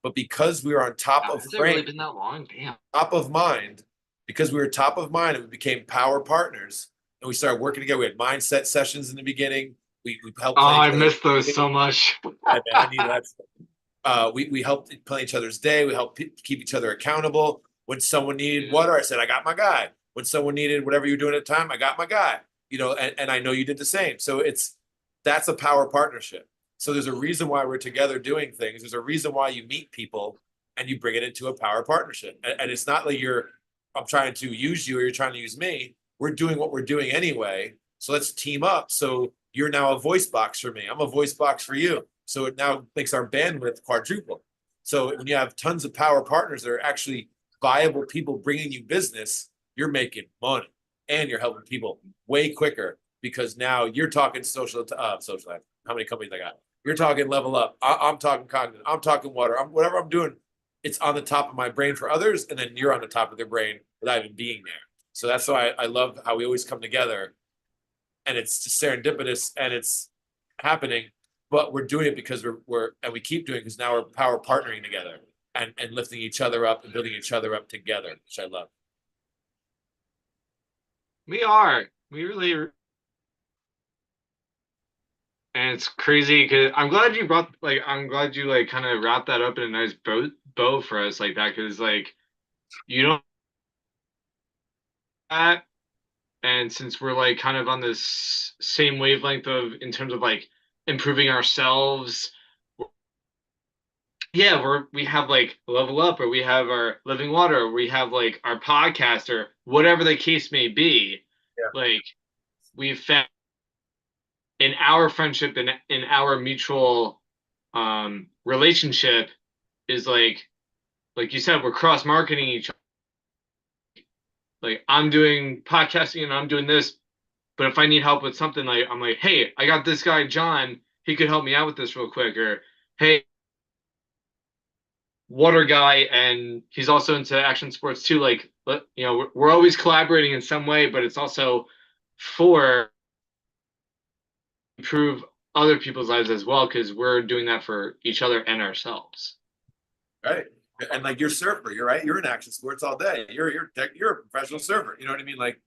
But because we were on top Wow, of has it really frame, been that long? Damn. top of mind, because we were top of mind and we became power partners and we started working together. We had mindset sessions in the beginning. We helped Oh, plan I each other's miss those so day. much. I bet I need that. We helped plan each other's day. We helped keep each other accountable. When someone needed Yeah. water, I said, I got my guy. When someone needed whatever you're doing at the time, I got my guy. And I know you did the same. So that's a power partnership. So there's a reason why we're together doing things. There's a reason why you meet people and you bring it into a power partnership. And it's not like I'm trying to use you or you're trying to use me. We're doing what we're doing anyway. So let's team up. So you're now a voice box for me. I'm a voice box for you. So it now makes our bandwidth quadruple. So when you have tons of power partners that are actually viable people bringing you business, you're making money and you're helping people way quicker because now you're talking social life. How many companies I got? You're talking level up. I'm talking cognitive. I'm talking water. Whatever I'm doing, it's on the top of my brain for others, and then you're on the top of their brain without even being there. So that's why I love how we always come together, and it's just serendipitous and it's happening. But we're doing it because we keep doing it because now we're power partnering together and lifting each other up and building each other up together, which I love. We are. We really are. And it's crazy because I'm glad you like kind of wrapped that up in a nice bow for us like that because like you don't that and since we're like kind of on this same wavelength of in terms of like improving ourselves, yeah, we have like level up or we have our living water or we have like our podcast or whatever the case may be. Yeah. Like we've found in our friendship and in our mutual relationship is like you said, we're cross marketing each other. Like I'm doing podcasting and I'm doing this, but if I need help with something, like I'm like, hey, I got this guy John, he could help me out with this real quick, or hey, water guy, and he's also into action sports too. Like, we're always collaborating in some way, but it's also for improve other people's lives as well because we're doing that for each other and ourselves. Right. And like you're a surfer, you're right. You're in action sports all day. You're a professional surfer. You know what I mean? Like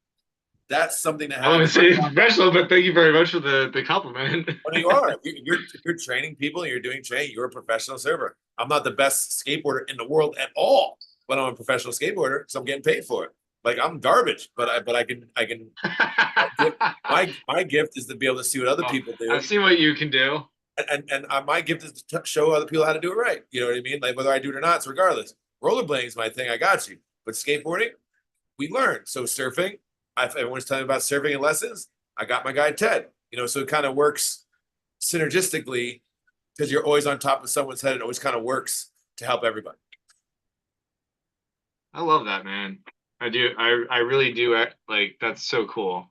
that's something to I wouldn't have. say it's professional, but thank you very much for the compliment. Well, you are. You're training people and you're doing training. You're a professional surfer. I'm not the best skateboarder in the world at all, but I'm a professional skateboarder because I'm getting paid for it. Like I'm garbage, but I can. My gift is to be able to see what other people do. I've seen what you can do. And my gift is to show other people how to do it right. You know what I mean? Like whether I do it or not, it's regardless. Rollerblading is my thing. I got you. But skateboarding, we learn. So surfing, everyone's telling me about surfing and lessons. I got my guy Ted. So it kind of works synergistically because you're always on top of someone's head. It always kind of works to help everybody. I love that, man. I do. I really do. Like that's so cool.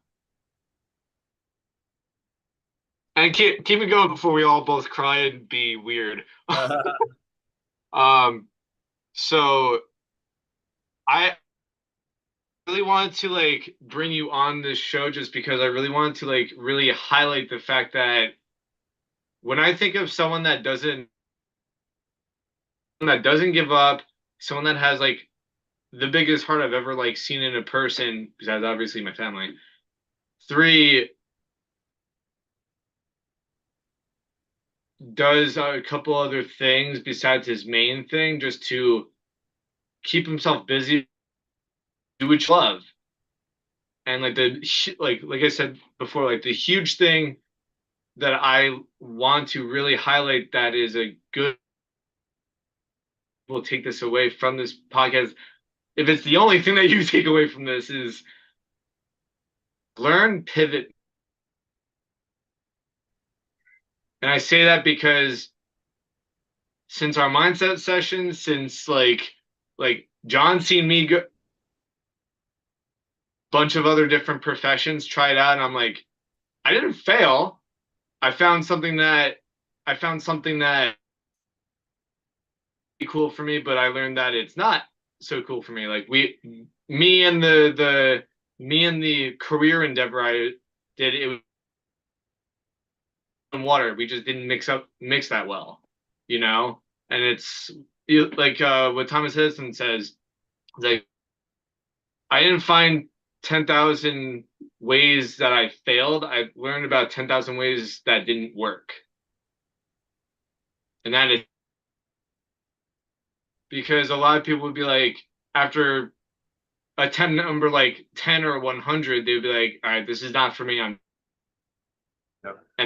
And keep it going before we all both cry and be weird. So I really wanted to like bring you on this show just because I really wanted to like really highlight the fact that when I think of someone that doesn't give up, someone that has like the biggest heart I've ever like seen in a person, besides obviously my family. 3, does a couple other things besides his main thing just to keep himself busy, do what you love. And like like I said before, like the huge thing that I want to really highlight that is a good will take this away from this podcast. If it's the only thing that you take away from this is learn pivot. And I say that because since our mindset session, since like John seen me go bunch of other different professions, try it out, and I'm like, I didn't fail. I found something that cool for me, but I learned that it's not so cool for me. Like me and the career endeavor I did, it was water. We just didn't mix that well, you know? And it's like what Thomas Edison says, like I didn't find 10,000 ways that I failed. I learned about 10,000 ways that didn't work. And that is because a lot of people would be like, after attempt number like 10 or 100, they'd be like, all right, this is not for me. And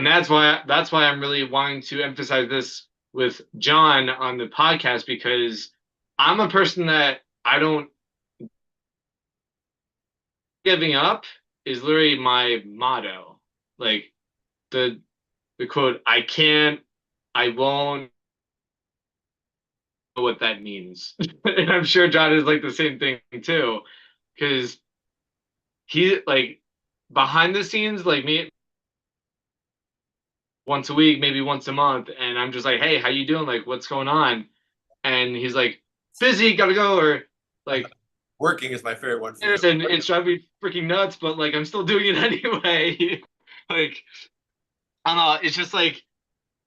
that's why I'm really wanting to emphasize this with John on the podcast, because I'm a person that I don't giving up is literally my motto. Like the quote, I can't, I won't know what that means. And I'm sure John is like the same thing too. Because he like behind the scenes, like me once a week, maybe once a month, and I'm just like, hey, how you doing? Like, what's going on? And he's like, busy, gotta go, or like Working is my favorite one. and it's driving me freaking nuts, but like I'm still doing it anyway. Like, I don't know, it's just like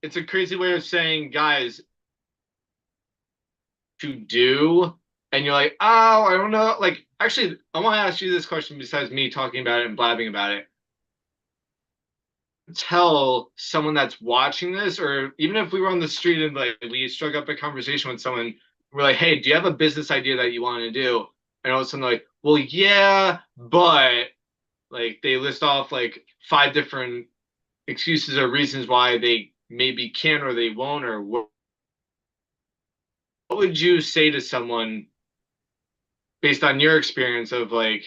it's a crazy way of saying, guys, to do, and you're like, oh, I don't know. Like, actually, I want to ask you this question besides me talking about it and blabbing about it. Tell someone that's watching this, or even if we were on the street and like we struck up a conversation with someone, we're like, hey, do you have a business idea that you want to do? And all of a sudden, like, well, yeah, but like they list off like 5 different excuses or reasons why they maybe can or they won't, or what would you say to someone based on your experience of like,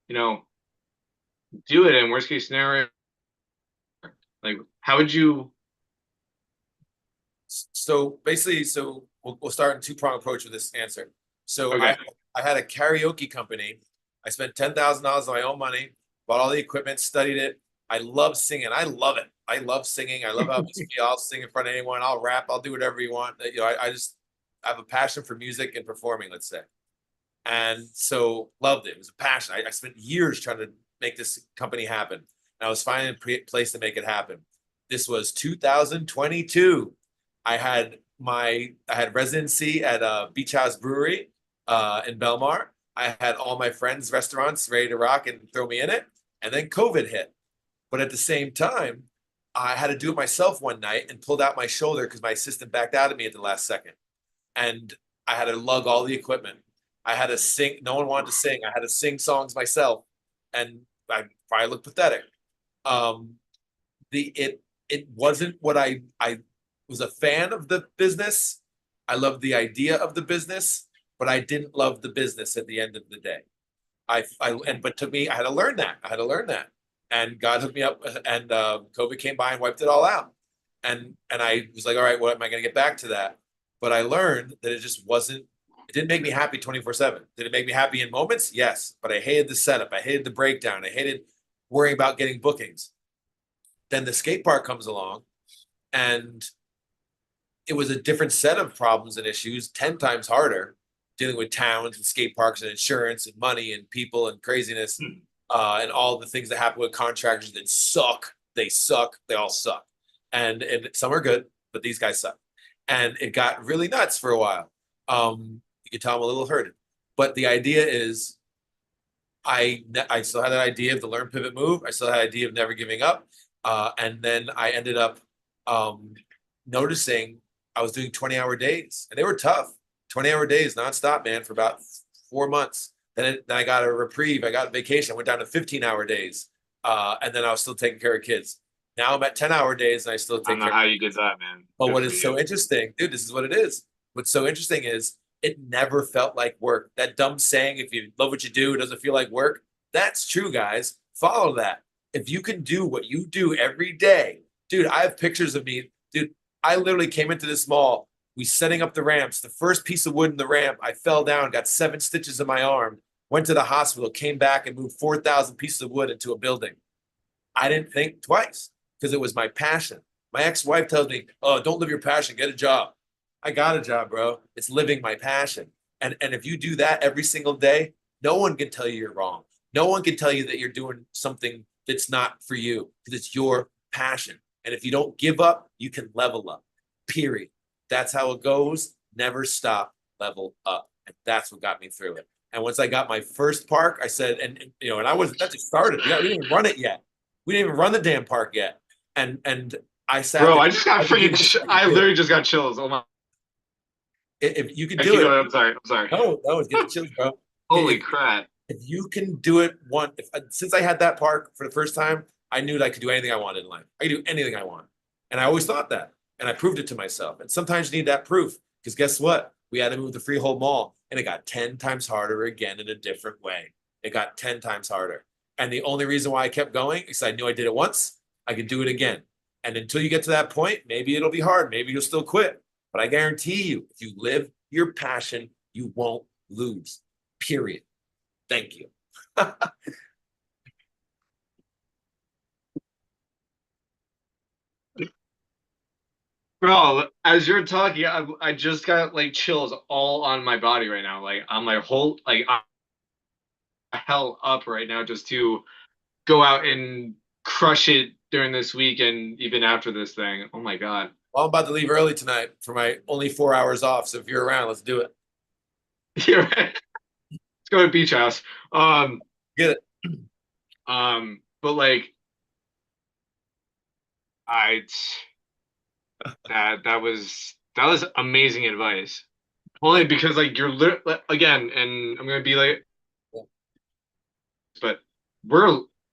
you know, do it in worst case scenario? Like, how would you? So basically, we'll start in two-prong approach with this answer. So Okay. I had a karaoke company. I spent $10,000 of my own money, bought all the equipment, studied it. I love singing. I love it. I love singing. I love how I'll sing in front of anyone. I'll rap. I'll do whatever you want. You know, I just have a passion for music and performing, let's say. And so loved it. It was a passion. I spent years trying to make this company happen. And I was finding a place to make it happen. This was 2022. I had residency at Beach House Brewery in Belmar. I had all my friends' restaurants ready to rock and throw me in it. And then COVID hit. But at the same time, I had to do it myself one night and pulled out my shoulder because my assistant backed out of me at the last second. And I had to lug all the equipment. I had to sing. No one wanted to sing. I had to sing songs myself. And I probably looked pathetic. It wasn't what I was a fan of the business. I loved the idea of the business, but I didn't love the business at the end of the day. But took me, I had to learn that. And God hooked me up, and COVID came by and wiped it all out. And I was like, all right, what am I going to get back to that? But I learned that it just wasn't. It didn't make me happy 24/7. Did it make me happy in moments? Yes. But I hated the setup. I hated the breakdown. I hated worrying about getting bookings. Then the skate park comes along, and it was a different set of problems and issues, 10 times harder, dealing with towns and skate parks and insurance and money and people and craziness, and all the things that happen with contractors that suck. They suck. They all suck. And some are good, but these guys suck. And it got really nuts for a while. You could tell I'm a little hurted. But the idea is I still had that idea of the learn, pivot, move. I still had the idea of never giving up. And then I ended up noticing I was doing 20-hour days, and they were tough. 20-hour days nonstop, man, for about 4 months. Then I got a reprieve. I got a vacation. I went down to 15-hour days, and then I was still taking care of kids. Now I'm at 10-hour days, and I still I take don't know care. how you did that, man. But Good what for is so you. interesting, dude, this is what it is. What's so interesting is it never felt like work. That dumb saying, if you love what you do, it doesn't feel like work. That's true, guys. Follow that. If you can do what you do every day, dude, I have pictures of me. Dude, I literally came into this mall. We setting up the ramps. The first piece of wood in the ramp, I fell down, got 7 stitches in my arm, went to the hospital, came back and moved 4,000 pieces of wood into a building. I didn't think twice because it was my passion. My ex-wife tells me, oh, don't live your passion, get a job. I got a job, bro. It's living my passion. And if you do that every single day, no one can tell you you're wrong. No one can tell you that you're doing something that's not for you because it's your passion. And if you don't give up, you can level up. Period. That's how it goes. Never stop, level up. And that's what got me through it. And once I got my first park, I said, and I wasn't, that just started. We didn't even run it yet. We didn't even run the damn park yet. And I sat Bro, there, I just got I literally just got chills. Oh my. if you can I do keep it. going, I'm sorry. No, get the chills, bro. Holy If- crap. If you can do it since I had that park for the first time, I knew that I could do anything I wanted in life. I could do anything I want. And I always thought that. And I proved it to myself. And sometimes you need that proof. Because guess what? We had to move the Freehold Mall and it got 10 times harder again in a different way. It got 10 times harder. And the only reason why I kept going is I knew I did it once, I could do it again. And until you get to that point, maybe it'll be hard. Maybe you'll still quit. But I guarantee you, if you live your passion, you won't lose. Period. Thank you. Bro, as you're talking, I just got like chills all on my body right now. Like I'm like whole like I'm hell up right now just to go out and crush it during this week and even after this thing. Oh my God. Well, I'm about to leave early tonight for my only 4 hours off. So if you're around, let's do it. Yeah, right. Let's go to beach house. Get it. But like I that was amazing advice. Only because like again, and I'm gonna be like, but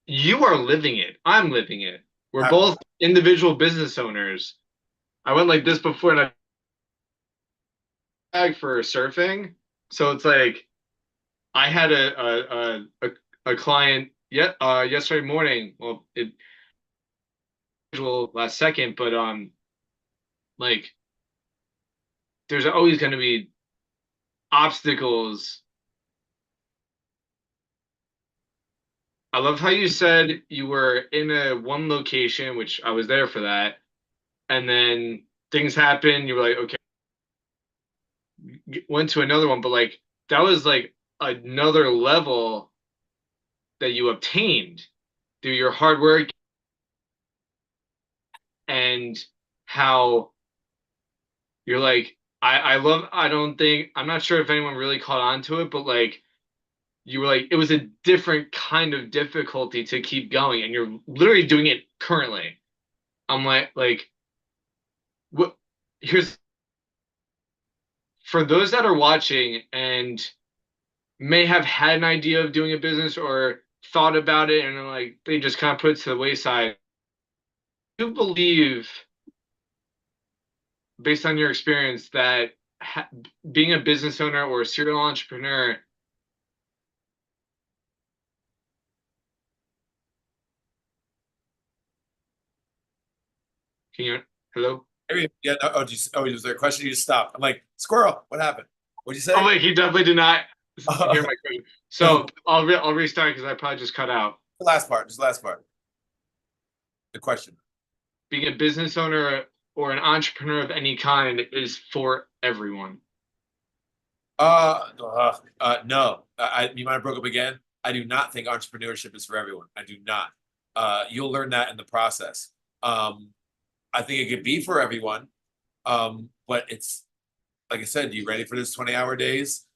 you are living it. I'm living it. We're both individual business owners. I went like this before, and I bag for surfing, so it's like I had a client yesterday morning. Well, it last second, but like there's always going to be obstacles. I love how you said you were in one location, which I was there for that, and then things happen. You were like, okay, went to another one, but like that was like another level that you obtained through your hard work and how you're like, I don't think, I'm not sure if anyone really caught on to it, but like, you were like, it was a different kind of difficulty to keep going, and you're literally doing it currently. I'm like, what? Here's for those that are watching and may have had an idea of doing a business or thought about it, and like they just kind of put it to the wayside. Do you believe, based on your experience, that being a business owner or a serial entrepreneur can you hello? Yeah. Was there a question? You just stopped. I'm like, squirrel. What happened? What'd you say? Oh wait, he definitely did not hear my question. So I'll restart because I probably just cut out. The last part. Just the last part. The question. Being a business owner or an entrepreneur of any kind is for everyone. No. You might have broke up again. I do not think entrepreneurship is for everyone. I do not. You'll learn that in the process. I think it could be for everyone. But it's like I said, you ready for this 20-hour days?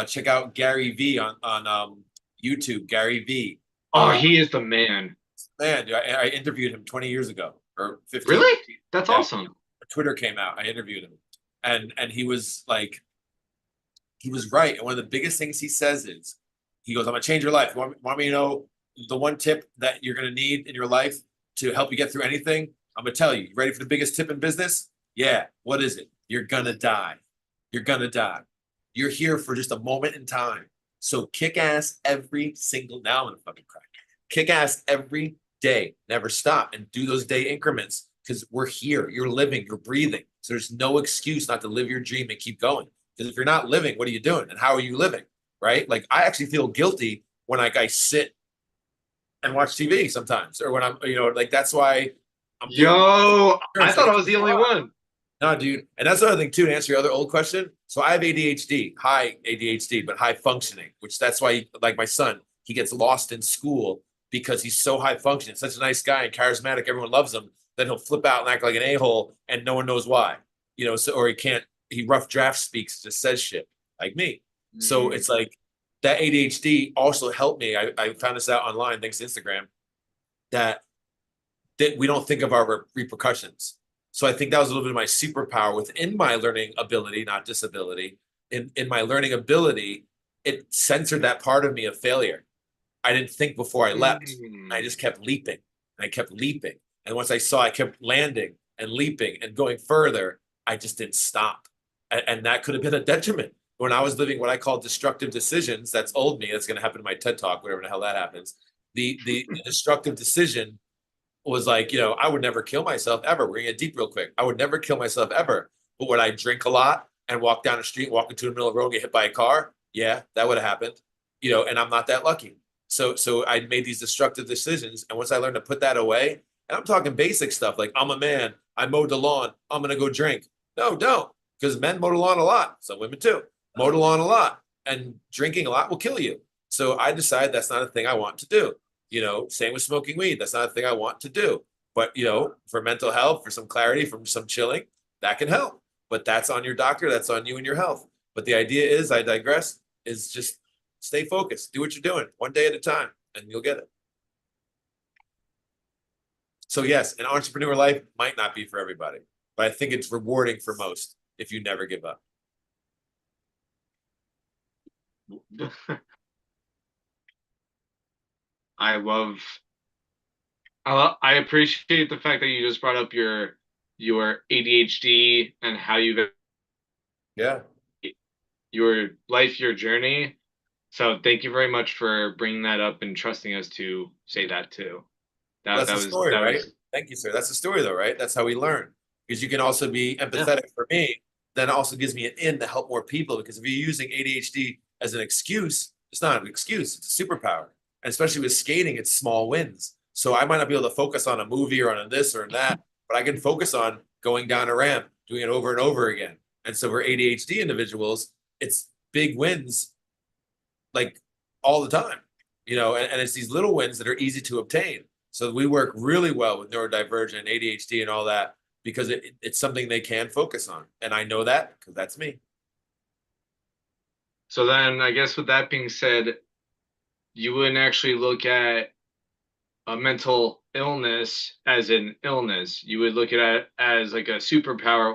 Check out Gary V on YouTube. Gary V. Oh, he is the man. Man, dude, I interviewed him 20 years ago or 15. Really? That's awesome. Twitter came out. I interviewed him, and he was like, he was right. And one of the biggest things he says is, he goes, "I'm gonna change your life. You want me to know the one tip that you're gonna need in your life to help you get through anything? I'm gonna tell you. You ready for the biggest tip in business? Yeah. What is it? You're gonna die. You're gonna die. You're here for just a moment in time. So kick ass every single. Now I'm gonna fucking crack. Kick ass every day. Never stop and do those day increments because we're here. You're living. You're breathing. So there's no excuse not to live your dream and keep going. Because if you're not living, what are you doing? And how are you living? Right? Like I actually feel guilty when like I sit and watch TV sometimes, or when I'm, like that's why I'm. Yo, I thought I was the only one. No, dude. And that's the other thing too, to answer your other old question. So I have ADHD, high ADHD, but high functioning, which that's why, like my son, he gets lost in school because he's so high functioning, such a nice guy and charismatic. Everyone loves him. then he'll flip out and act like an a-hole and no one knows why. So or he rough draft speaks, just says shit like me. So it's like that ADHD also helped me. I found this out online thanks to Instagram that we don't think of our repercussions. So I think that was a little bit of my superpower within my learning ability, not disability. In my learning ability, it censored that part of me of failure. I didn't think before I leapt. I just kept leaping. I kept leaping. And once I kept landing and leaping and going further, I just didn't stop. And that could have been a detriment. When I was living what I call destructive decisions, that's old me. That's going to happen in my TED talk, whatever the hell that happens. The destructive decision was like, I would never kill myself ever. We're gonna get deep real quick. I would never kill myself ever. But would I drink a lot and walk down the street, walk into the middle of the road, and get hit by a car? Yeah, that would have happened. And I'm not that lucky. So I made these destructive decisions. And once I learned to put that away, and I'm talking basic stuff like I'm a man, I mowed the lawn, I'm gonna go drink. No, don't. Because men mow the lawn a lot. Some women too. Mow the lawn a lot. And drinking a lot will kill you. So I decided that's not a thing I want to do. Same with smoking weed. That's not a thing I want to do. But, for mental health, for some clarity, from some chilling, that can help. But that's on your doctor. That's on you and your health. But the idea is, I digress, is just stay focused. Do what you're doing one day at a time and you'll get it. So yes, an entrepreneur life might not be for everybody, but I think it's rewarding for most if you never give up. I appreciate the fact that you just brought up your ADHD and how Yeah. your life, your journey. So thank you very much for bringing that up and trusting us to say that too. That's the story, right? Thank you, sir. That's the story, though, right? That's how we learn. Because you can also be empathetic for me. Then it also gives me an in to help more people. Because if you're using ADHD as an excuse, it's not an excuse. It's a superpower. And especially with skating, it's small wins. So I might not be able to focus on a movie or on this or that, but I can focus on going down a ramp, doing it over and over again. And so for ADHD individuals, it's big wins like all the time, and it's these little wins that are easy to obtain. So we work really well with neurodivergent and ADHD and all that because it's something they can focus on. And I know that because that's me. So then I guess with that being said, you wouldn't actually look at a mental illness as an illness. You would look at it as like a superpower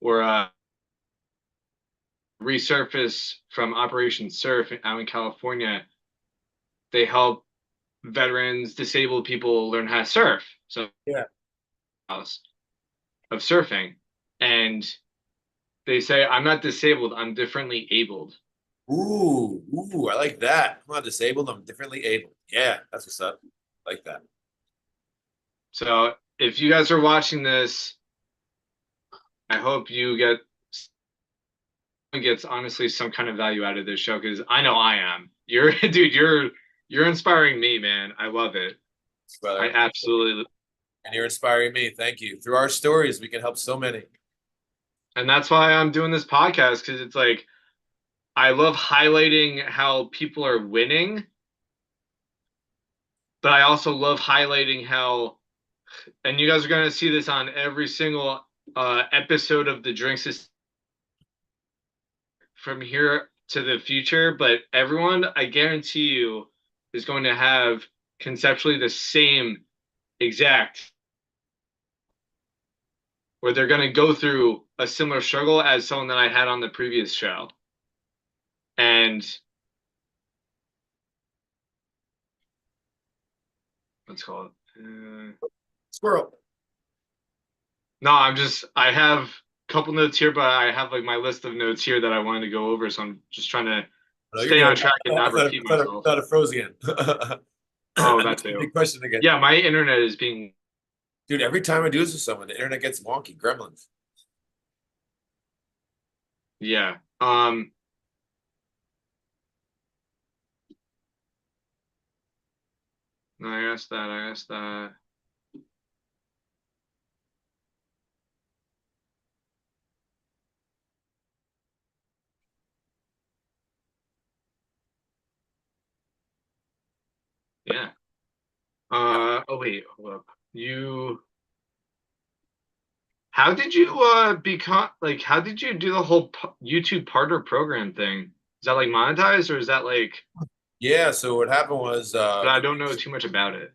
or a resurface from Operation Surf out in California. They help veterans, disabled people learn how to surf. So Yeah. of surfing. And they say, I'm not disabled, I'm differently abled. Ooh, I like that. I'm not disabled, I'm differently able. Yeah, that's what's up. I like that. So if you guys are watching this, I hope you gets honestly some kind of value out of this show because I know I am. You're inspiring me, man. I love it. Brother. I absolutely. And you're inspiring me. Thank you. Through our stories, we can help so many. And that's why I'm doing this podcast because it's like I love highlighting how people are winning, but I also love highlighting how, and you guys are going to see this on every single episode of the Drinks from here to the future, but everyone, I guarantee you, is going to have conceptually the same exact, where they're going to go through a similar struggle as someone that I had on the previous show. And let's call it Squirrel. No, I have a couple notes here, but I have like my list of notes here that I wanted to go over. So I'm just trying to stay on track and not repeat myself. I thought it froze again. Oh, that too. Big question again. Yeah, my internet is being. Dude, every time I do this with someone, the internet gets wonky. Gremlins. Yeah. I asked that. Yeah. Oh wait, hold up. You How did you become like how did you do the whole YouTube partner program thing? Is that like monetized or is that like Yeah, so what happened was I don't know too much about it.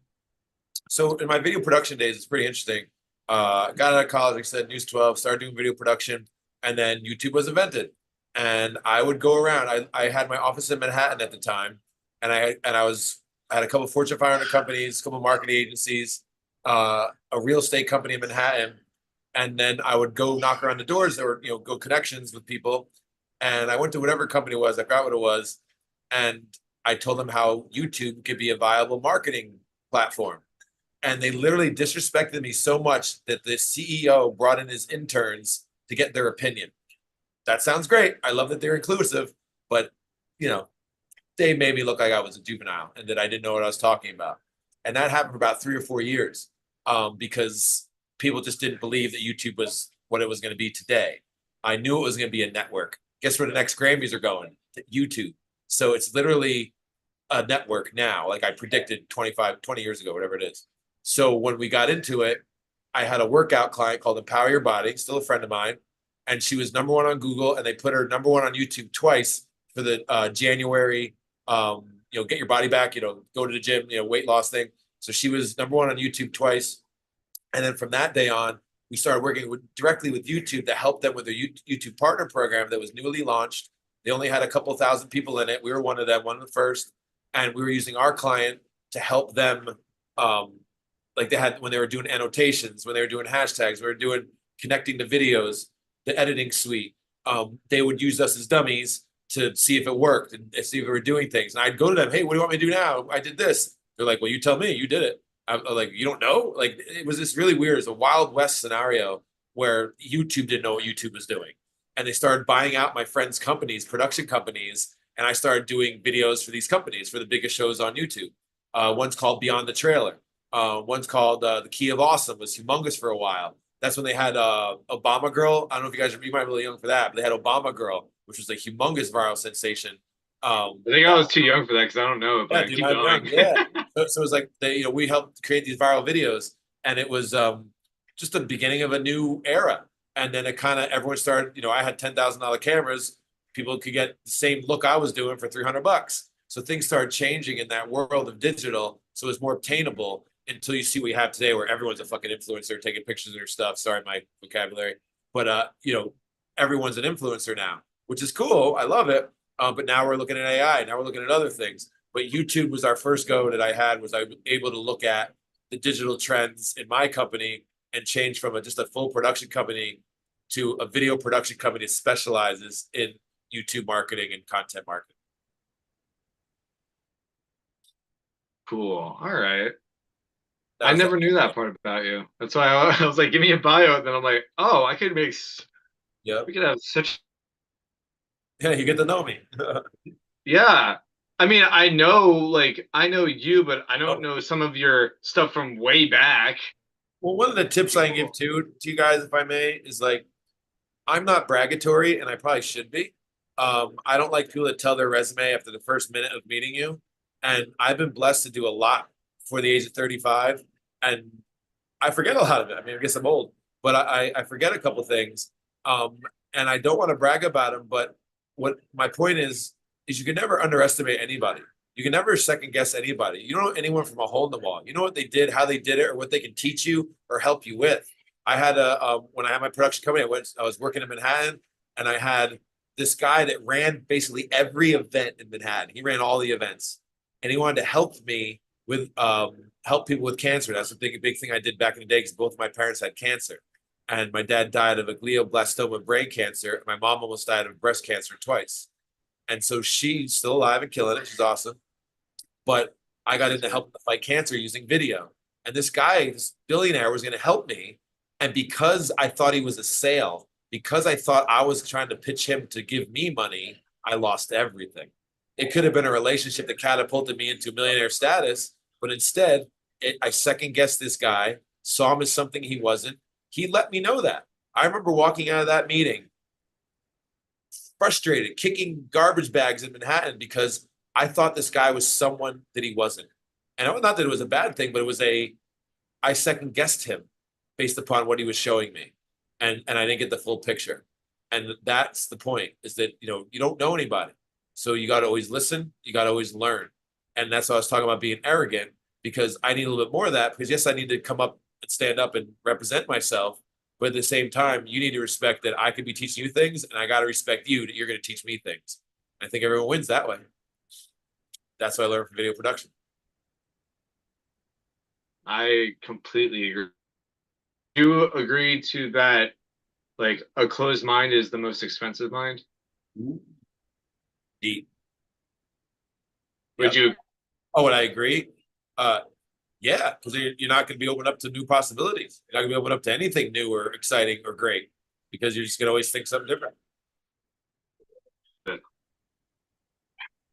so in my video production days, it's pretty interesting. Got out of college, like I said, News 12, started doing video production, and then YouTube was invented. And I would go around. I had my office in Manhattan at the time, and I had a couple of Fortune 500 companies, a couple of marketing agencies, a real estate company in Manhattan, and then I would go knock around the doors. There were go connections with people, and I went to whatever company it was. I forgot what it was, and I told them how YouTube could be a viable marketing platform, and they literally disrespected me so much that the CEO brought in his interns to get their opinion. That sounds great. I love that they're inclusive, but you know, they made me look like I was a juvenile and that I didn't know what I was talking about. And that happened for about 3 or 4 years, because people just didn't believe that YouTube was what it was going to be today. I knew it was going to be a network. Guess where the next Grammys are going? To YouTube. So it's literally a network now, like I predicted 20 years ago, whatever it is. So when we got into it, I had a workout client called Empower Your Body, still a friend of mine, and she was number one on Google, and they put her number one on YouTube twice for the January, get your body back, go to the gym, weight loss thing. So she was number one on YouTube twice, and then from that day on, we started working directly with YouTube to help them with their YouTube partner program that was newly launched. They only had a couple thousand people in it. We were one of them, one of the first, and we were using our client to help them. Like they had when they were doing annotations, when they were doing hashtags, we were doing connecting the videos, the editing suite. They would use us as dummies to see if it worked and see if we were doing things. And I'd go to them, hey, what do you want me to do now? I did this. They're like, well, you tell me, you did it. I'm like, you don't know? Like it was this really weird, it's a Wild West scenario where YouTube didn't know what YouTube was doing. And they started buying out my friends' companies, production companies, and I started doing videos for these companies for the biggest shows on YouTube. One's called Beyond the Trailer. One's called The Key of Awesome, was humongous for a while. That's when they had Obama Girl. I don't know if you might be really young for that, but they had Obama Girl, which was a humongous viral sensation. I think I was too young for that because I don't know, Yeah, but dude, keep I'm going. young. Yeah. So it was like we helped create these viral videos, and it was just the beginning of a new era. And then it kind of everyone started. I had $10,000 cameras. People could get the same look I was doing for $300. So things started changing in that world of digital. So it's more obtainable until you see what you have today, where everyone's a fucking influencer taking pictures of their stuff. Sorry, my vocabulary, but everyone's an influencer now, which is cool. I love it. But now we're looking at AI. Now we're looking at other things. But YouTube was our first go that I had. Was I able to look at the digital trends in my company and change from just a full production company to a video production company that specializes in YouTube marketing and content marketing. Cool. All right. That I was that. never knew that part about you. That's why I was like, give me a bio, and then I'm like, oh, I could make. Yep. We could have such. Yeah, you get to know me. Yeah. I mean, I know you, but I don't Oh. know some of your stuff from way back. Well, one of the tips I can give to you guys, if I may, is like I'm not braggatory, and I probably should be. I don't like people that tell their resume after the first minute of meeting you. And I've been blessed to do a lot for the age of 35, and I forget a lot of it. I mean, I guess I'm old, but I forget a couple things. And I don't want to brag about them, but what my point is you can never underestimate anybody. You can never second guess anybody. You don't know anyone from a hole in the wall. You know what they did, how they did it, or what they can teach you or help you with. I had when I had my production company, I was working in Manhattan, and I had this guy that ran basically every event in Manhattan. He ran all the events, and he wanted to help me with help people with cancer. That's a big thing I did back in the day because both of my parents had cancer, and my dad died of a glioblastoma brain cancer. My mom almost died of breast cancer twice, and so she's still alive and killing it. She's awesome, but I got into help fight cancer using video. And this guy, this billionaire, was going to help me. And because I thought he was a sale, because I thought I was trying to pitch him to give me money, I lost everything. It could have been a relationship that catapulted me into millionaire status, but instead, I second guessed this guy, saw him as something he wasn't. He let me know that. I remember walking out of that meeting frustrated, kicking garbage bags in Manhattan because I thought this guy was someone that he wasn't. And not that it was a bad thing, but I second guessed him based upon what he was showing me. and I didn't get the full picture. And that's the point, is that, you don't know anybody. So you got to always listen, you got to always learn. And that's why I was talking about being arrogant, because I need a little bit more of that, because yes, I need to come up and stand up and represent myself. But at the same time, you need to respect that I could be teaching you things, and I got to respect you that you're going to teach me things. I think everyone wins that way. That's what I learned from video production. I completely agree. Do you agree to that? Like a closed mind is the most expensive mind. Deep. Would Yep. you? Oh, and I agree. Yeah, because you're not going to be open up to new possibilities. You're not going to be open up to anything new or exciting or great, because you're just going to always think something different.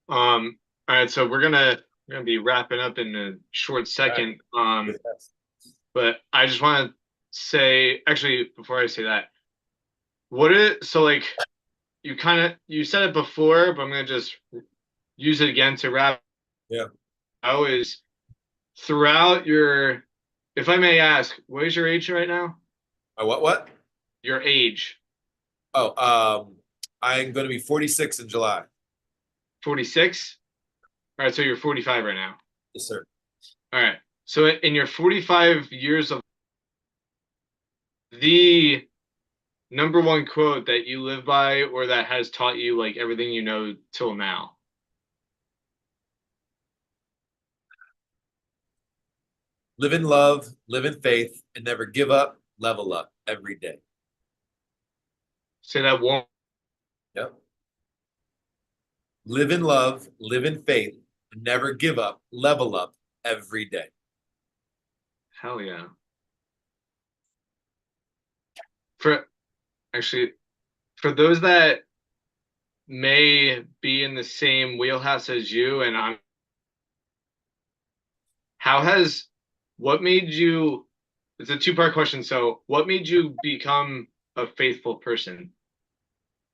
All right, so we're gonna be wrapping up in a short second. But I just want to say, actually, before I say that, so like you said it before, but I'm gonna just use it again to wrap. Yeah. I was throughout your, if I may ask, what is your age right now? What? Your age. Oh, I'm going to be 46 in July. 46? All right, so you're 45 right now. Yes, sir. All right. So in your 45 years of the number one quote that you live by or that has taught you like everything you know till now? Live in love, live in faith, and never give up, level up every day. Say that one. Yep. Live in love, live in faith, and never give up, level up every day. Hell yeah. For actually, for those that may be in the same wheelhouse as you, and how has what made you? It's a two-part question. So, what made you become a faithful person?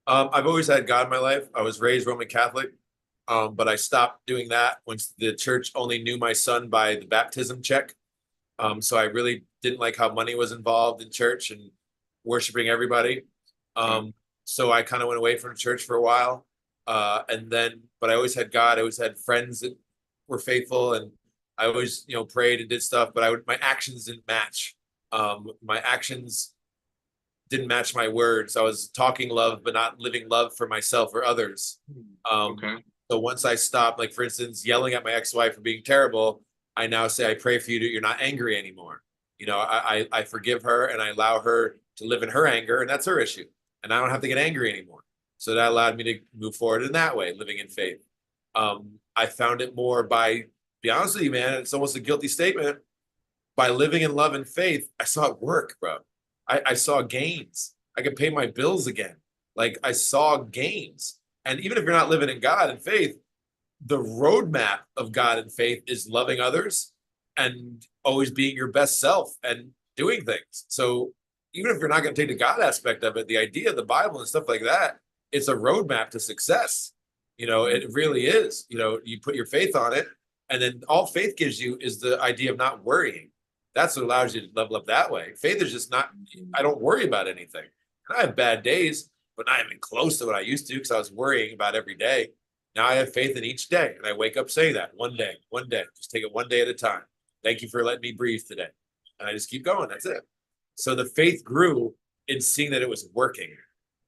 I've always had God in my life. I was raised Roman Catholic, but I stopped doing that once the church only knew my son by the baptism check. So I really didn't like how money was involved in church and worshiping everybody. So I kind of went away from the church for a while. But I always had God. I always had friends that were faithful, and I always, prayed and did stuff, but my actions didn't match. My actions didn't match my words. I was talking love, but not living love for myself or others. Okay. So once I stopped, like for instance, yelling at my ex-wife for being terrible, I now say, I pray for you that you're not angry anymore. I forgive her and I allow her to live in her anger, and that's her issue. And I don't have to get angry anymore. So that allowed me to move forward in that way, living in faith. I found it more by, be honest with you, man, it's almost a guilty statement. By living in love and faith, I saw it work, bro. I saw gains. I could pay my bills again. Like I saw gains. And even if you're not living in God and faith, the roadmap of God and faith is loving others and always being your best self and doing things. So even if you're not going to take the God aspect of it, the idea of the Bible and stuff like that, it's a roadmap to success. It really is. You put your faith on it, and then all faith gives you is the idea of not worrying. That's what allows you to level up that way. Faith is just not, I don't worry about anything. And I have bad days, but not even close to what I used to, because I was worrying about every day. Now I have faith in each day, and I wake up saying that one day, just take it one day at a time. Thank you for letting me breathe today. And I just keep going. That's it. So the faith grew in seeing that it was working.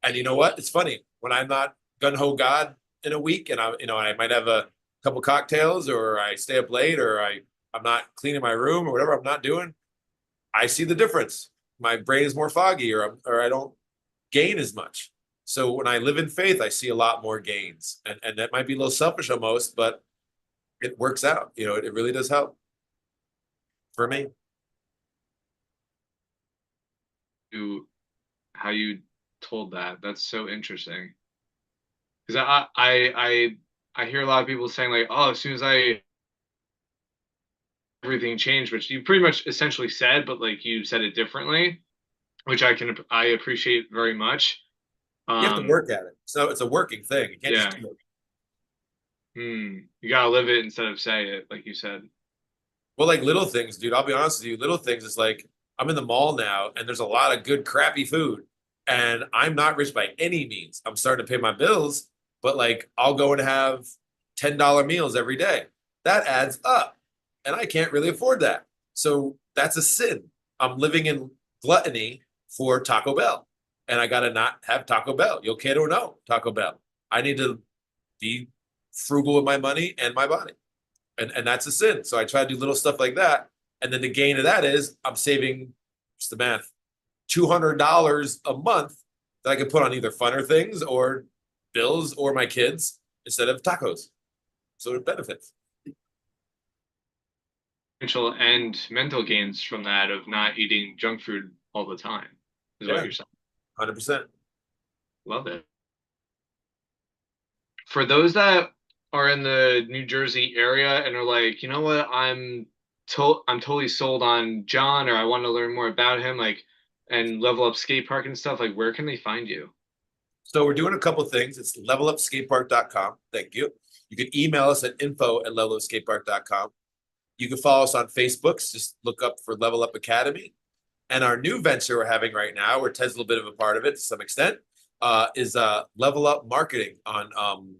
And you know what? It's funny when I'm not gung-ho God in a week, and I might have a couple cocktails, or I stay up late, or I'm not cleaning my room, or whatever I'm not doing, I see the difference. My brain is more foggy, or I don't gain as much. So when I live in faith, I see a lot more gains. And that might be a little selfish almost, but it works out. It really does help for me. How you told that. That's so interesting. Because I hear a lot of people saying like, oh, as soon as everything changed, which you pretty much essentially said, but like you said it differently, which I appreciate very much. You have to work at it. So it's a working thing. You can't just do it. You gotta live it instead of say it, like you said. Well, like little things, dude. I'll be honest with you. Little things is like I'm in the mall now, and there's a lot of good crappy food, and I'm not rich by any means. I'm starting to pay my bills, but like I'll go and have $10 meals every day. That adds up, and I can't really afford that. So that's a sin. I'm living in gluttony for Taco Bell, and I gotta not have Taco Bell. You okay or no Taco Bell? I need to be frugal with my money and my body, and that's a sin. So I try to do little stuff like that, and then the gain of that is I'm saving, just the math, $200 a month that I could put on either funner things or bills or my kids instead of tacos. So it benefits. Financial and mental gains from that of not eating junk food all the time is Yeah. what you're saying. 100%. Love it. For those that are in the New Jersey area and are like, you know what, I'm totally sold on John, or I want to learn more about him, like, and level up skate park and stuff, like, where can they find you? So we're doing a couple things. It's levelupskatepark.com. Thank you. You can email us at info@levelupskatepark.com. You can follow us on Facebook. Just look up for Level Up Academy. And our new venture we're having right now, where Ted's a little bit of a part of it to some extent, is Level Up Marketing on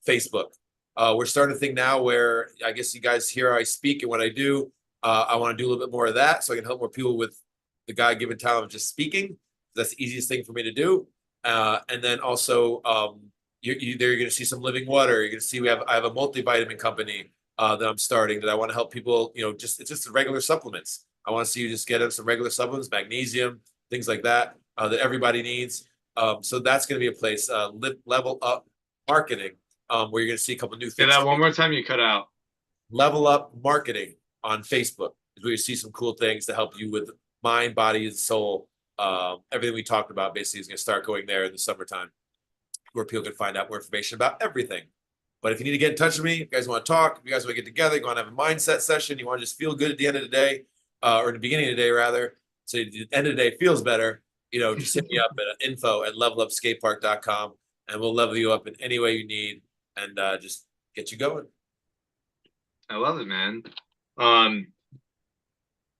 Facebook. We're starting a thing now where I guess you guys hear how I speak and what I do. I want to do a little bit more of that so I can help more people with the God-given talent of just speaking. That's the easiest thing for me to do. And then also, you're going to see some living water. You're going to see I have a multivitamin company that I'm starting that I want to help people. It's just regular supplements. I want to see you just get them some regular supplements, magnesium, things like that that everybody needs. So that's going to be a place, Level Up Marketing, where you're going to see a couple new Say things. that one more time, you cut out. Level Up Marketing on Facebook is where you see some cool things to help you with mind, body, and soul. Everything we talked about basically is going to start going there in the summertime, where people can find out more information about everything. But if you need to get in touch with me, if you guys want to talk, if you guys want to get together, you want to have a mindset session, you want to just feel good at the end of the day, or in the beginning of the day rather, so the end of the day feels better, just hit me up at info@levelupskatepark.com, and we'll level you up in any way you need and just get you going. I love it, man.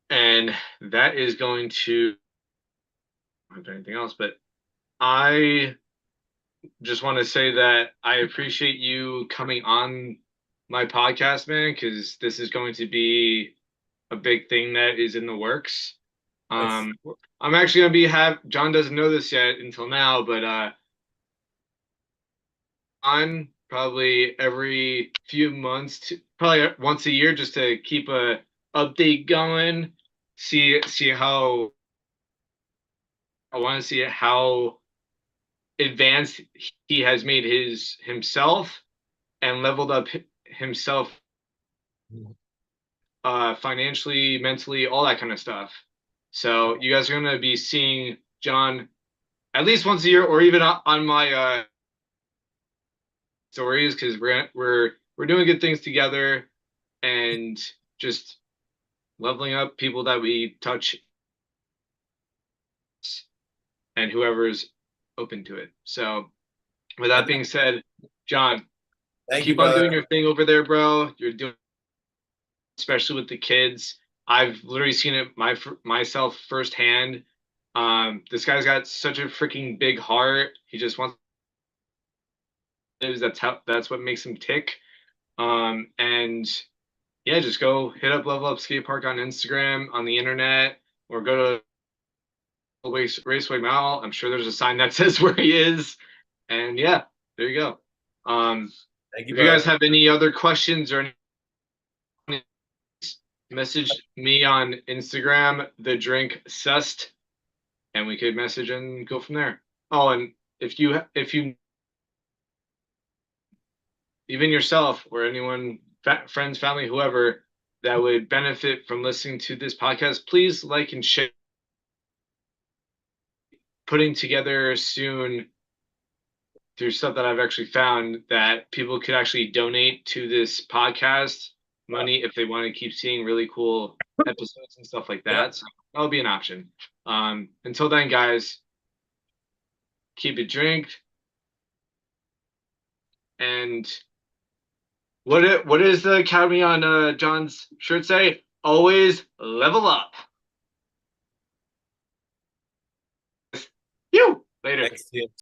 And that is going to, I don't have anything else, but I just want to say that I appreciate you coming on my podcast, man, because this is going to be a big thing that is in the works. I'm actually gonna John doesn't know this yet until now, but on probably every few months, probably once a year, just to keep a update going, see how I want to see how advanced he has made himself and leveled up himself financially, mentally, all that kind of stuff. So you guys are gonna be seeing John at least once a year, or even on my stories, because we're doing good things together and just leveling up people that we touch and whoever's open to it. So with that being said, John, keep on doing your thing over there, bro. You're doing, especially with the kids. I've literally seen it myself firsthand. This guy's got such a freaking big heart. He just wants, that's what makes him tick. And yeah, just go hit up Level Up Skate Park on Instagram, on the internet, or go to Raceway Mall. I'm sure there's a sign that says where he is. And yeah, there you go. Thank you, if you guys have any other questions or message me on Instagram, The Drink Cest, and we could message and go from there. Oh, and if you even yourself or anyone, friends, family, whoever that would benefit from listening to this podcast, please like and share. Putting together soon through stuff that I've actually found that people could actually donate to this podcast money if they want to keep seeing really cool episodes and stuff like that. Yeah. So that'll be an option. Until then, guys, keep it drinked. And what is the Academy on John's shirt say? Always level up. later. Thanks to you.